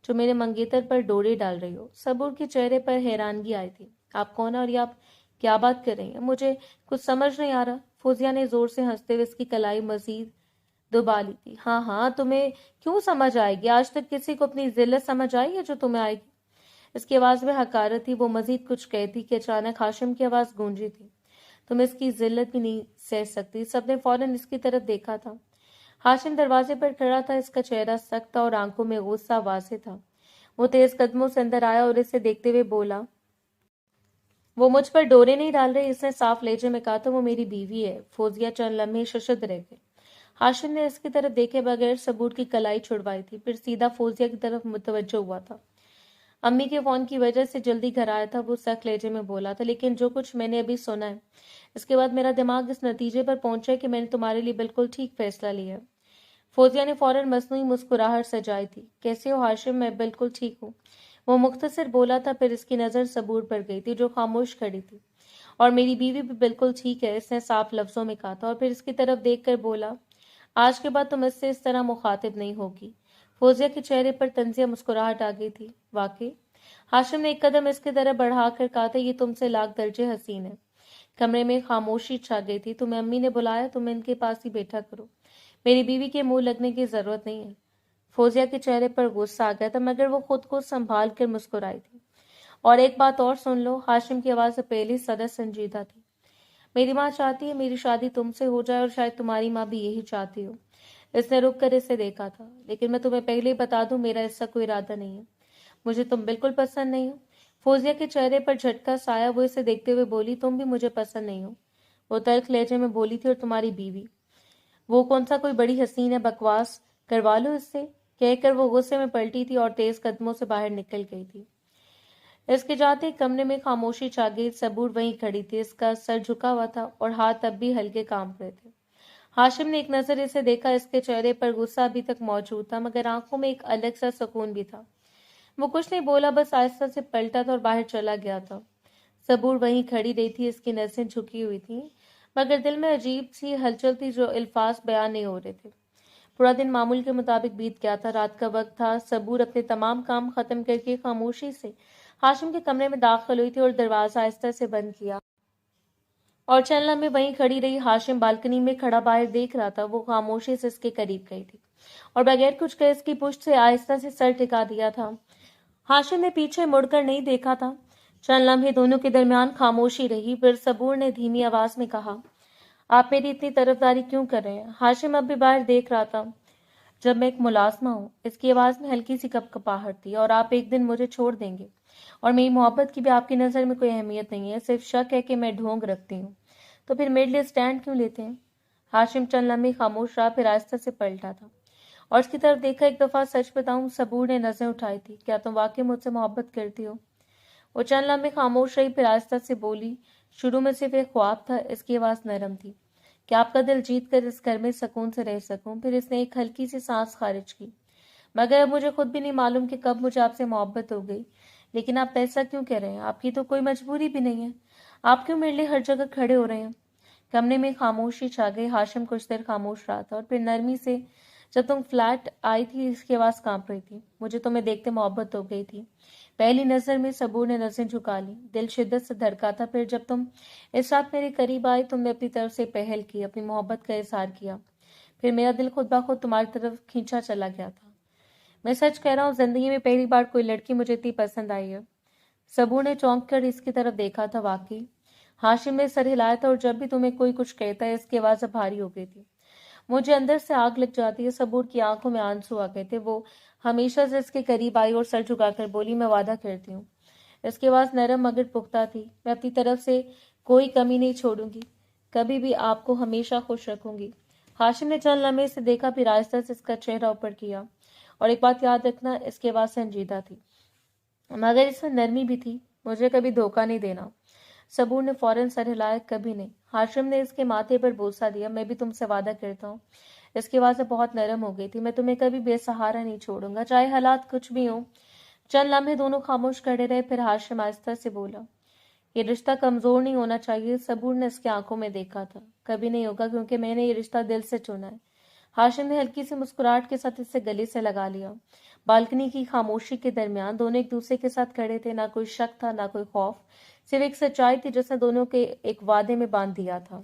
जो मेरे मंगेतर पर डोरे डाल रही हो। सबूर के चेहरे पर हैरानगी आई थी। आप कौन है और ये आप क्या बात कर रही हैं? मुझे कुछ समझ नहीं आ रहा। फोजिया ने जोर से हंसते हुए इसकी कलाई मजीद दुबा ली थी। हाँ हाँ, तुम्हें क्यों समझ आएगी? आज तक किसी को अपनी जिल्लत समझ आई है जो तुम्हें आएगी? इसकी आवाज में हकारत थी। वो मजीद कुछ कहती कि अचानक हाशिम की आवाज गूंजी थी, तुम इसकी जिल्लत भी नहीं सह सकती। सबने फौरन इसकी तरफ देखा था। हाशिम दरवाजे पर खड़ा था। इसका चेहरा सख्त था और आंखों में गुस्सा वाज़ेह था। वो तेज कदमों से अंदर आया और इसे देखते हुए बोला, वो मुझ पर डोरे नहीं डाल रहे। इसने साफ लहजे में कहा था, वो मेरी बीवी है। फोजिया चंद लम्हे शशद रह गए। हाशिम ने इसकी तरफ देखे बगैर सबूर की कलाई छुड़वाई थी, फिर सीधा फोजिया की तरफ मुतवज्जो हुआ था। अम्मी के फोन की वजह से जल्दी घर आया था, वो सख्त लहजे में बोला था, लेकिन जो कुछ मैंने अभी सुना है, इसके बाद मेरा दिमाग इस नतीजे पर पहुंचा है कि मैंने तुम्हारे लिए बिल्कुल ठीक फैसला लिया है। फोजिया ने फौरन मसनूई मुस्कुराहट सजाई थी। कैसे हो हाशिम? मैं बिल्कुल ठीक हूँ, वो मुख्तसर बोला था। फिर इसकी नजर सबूर पर गई थी जो खामोश खड़ी थी। और मेरी बीवी भी बिल्कुल ठीक है, इसने साफ लफ्जों में कहा था और फिर इसकी तरफ देखकर बोला, आज के बाद तुम इससे इस तरह मुखातिब नहीं होगी। फोजिया के चेहरे पर तंजिया मुस्कुराहट आ गई थी। वाकई? हाशिम ने एक कदम इसकी तरफ बढ़ाकर कहा था, ये तुमसे लाख दर्जे हसीन है। कमरे में खामोशी छा गई थी। तुम्हें अम्मी ने बुलाया, तुम इनके पास ही बैठा करो, मेरी बीवी के मुंह लगने की जरूरत नहीं है। फोजिया के चेहरे पर गुस्सा आ गया था, मगर वो खुद को संभाल कर मुस्कुराई थी। और एक बात और सुन लो, हाशिम की आवाज से पहले सदा संजीदा थी। मेरी माँ चाहती है मेरी शादी तुमसे हो जाए और शायद तुम्हारी माँ भी यही चाहती हो। इसने रुक कर इसे देखा था। लेकिन मैं तुम्हें पहले ही बता दूं, मेरा ऐसा कोई इरादा नहीं है। मुझे तुम बिल्कुल पसंद नहीं हो। फोजिया के चेहरे पर झटका सा आया। वो इसे देखते हुए बोली, तुम भी मुझे पसंद नहीं हो। वो तल्ख लहजे में बोली थी, और तुम्हारी बीवी, वो कौन सा कोई बड़ी हसीन है, बकवास करवा लो इससे। कहकर वो गुस्से में पलटी थी और तेज कदमों से बाहर निकल गई थी। इसके जाते कमरे में खामोशी छा गई। सबूर वहीं खड़ी थी। इसका सर झुका हुआ था और हाथ अब भी हल्के कांप रहे थे। हाशिम ने एक नजर इसे देखा। इसके चेहरे पर गुस्सा अभी तक मौजूद था, मगर आंखों में एक अलग सा सुकून भी था। वो कुछ नहीं बोला, बस आहिस्ता से पलटा था और बाहर चला गया था। सबूर वहीं खड़ी रही थी। इसकी नसें झुकी हुई थी, मगर दिल में अजीब सी हलचल थी जो अल्फाज बयान नहीं हो रहे थे। पूरा दिन मामूल के मुताबिक बीत गया था। रात का वक्त था। सबूर अपने तमाम काम खत्म करके खामोशी से हाशिम के कमरे में दाखिल हुई थी और दरवाजा आहिस्ता से बंद किया और चंद लम्हे वहीं खड़ी रही। हाशिम बालकनी में खड़ा बाहर देख रहा था। वो खामोशी से इसके करीब गई थी और बगैर कुछ कहे इसकी पुष्ट से आहिस्ता से सर टिका दिया था। हाशिम ने पीछे मुड़कर नहीं देखा था। चंद लम्हे दोनों के दरमियान खामोशी रही। फिर सबूर ने धीमी आवाज में कहा, आप मेरी इतनी तरफदारी क्यों कर रहे हैं? हाशिम अब भी बाहर देख रहा था। जब मैं एक मुलाजमा हूँ, इसकी आवाज में हल्की सी कपकपाहट थी, और आप एक दिन मुझे छोड़ देंगे और मेरी मोहब्बत की भी आपकी नजर में कोई अहमियत नहीं है, सिर्फ शक है कि मैं ढोंग रखती हूँ, तो फिर मेरे लिए स्टैंड क्यों लेते हैं? हाशिम चंद लम्हे खामोश रहा, फिर आहिस्ता से पलटा था और उसकी तरफ देखा। एक दफा, सच बताऊं, सबूर ने नजरें उठाई थी, क्या तुम वाकई मुझसे मोहब्बत करती हो? वो चंद लम्हे खामोश रही, फिर आहिस्ता से बोली, शुरू में सिर्फ एक ख्वाब था। इसकी आवाज नरम थी, क्या आपका दिल जीत कर इस घर में सुकून से रह सकूं। फिर इसने एक हल्की सी सांस खारिज की, मगर अब मुझे खुद भी नहीं मालूम कि कब मुझे आपसे मोहब्बत हो गई। लेकिन आप ऐसा क्यों कह रहे हैं? आपकी तो कोई मजबूरी भी नहीं है। आप क्यों मेरे लिए हर जगह खड़े हो रहे हैं? कमरे में खामोशी छा गई। हाशिम कुछ देर खामोश रहा था और फिर नरमी से, जब तुम फ्लैट आई थी, इसकी आवाज कांप रही थी, मुझे तुम्हें देखते मोहब्बत हो गई थी। पहली नजर में सबूर ने नजरें झुका ली। दिल शिद्दत से धड़का था। फिर जब तुम इस रात मेरे करीब आई, तुमने अपनी तरफ से पहल की, अपनी मोहब्बत का इजहार किया। फिर मेरा दिल खुद ब खुद तुम्हारी तरफ खींचा चला गया था। मैं सच कह रहा हूँ, जिंदगी में पहली बार कोई लड़की मुझे इतनी पसंद आई है। सबूर ने चौंक कर इसकी तरफ देखा था। वाकई हाशिम ने सर हिलाया था, और जब भी तुम्हें कोई कुछ कहता है इसकी आवाज अब भारी हो गई थी। मुझे अंदर से आग लग जाती है। सबूर की आंखों में आंसू आ गए थे। वो हमेशा से इसके करीब आई और सर झुकाकर बोली, मैं वादा करती हूँ। इसकी आवाज नरम मगर पुख्ता थी। मैं अपनी तरफ से कोई कमी नहीं छोड़ूंगी, कभी भी आपको हमेशा खुश रखूंगी। हाशिम ने चंद लम्हे से देखा, फिर आहिस्ता से इसका चेहरा ऊपर किया। और एक बात याद रखना, इसकी आवाज संजीदा थी मगर इसमें नरमी भी थी। मुझे कभी धोखा नहीं देना। सबूर ने फौरन सर हिलाया, कभी नहीं। हाशिम ने इसके माथे पर बोसा दिया, मैं भी तुमसे वादा करता हूँ। इसकी आवाज बहुत नरम हो गई थी, मैं तुम्हें कभी बेसहारा नहीं छोड़ूंगा, चाहे हालात कुछ भी हो। चंद लम्हे दोनों खामोश खड़े रहे, फिर हाशिम आहिस्ता से बोला, ये रिश्ता कमजोर नहीं होना चाहिए। सबूर ने इसकी आंखों में देखा था, कभी नहीं होगा, क्योंकि मैंने ये रिश्ता दिल से चुना है। हाशिम ने हल्की सी मुस्कुराहट के साथ इससे गले से लगा लिया। बालकनी की खामोशी के दरमियान दोनों एक दूसरे के साथ खड़े थे। ना कोई शक था, ना कोई खौफ, सिर्फ एक सच्चाई थी जिसने दोनों के एक वादे में बांध दिया था।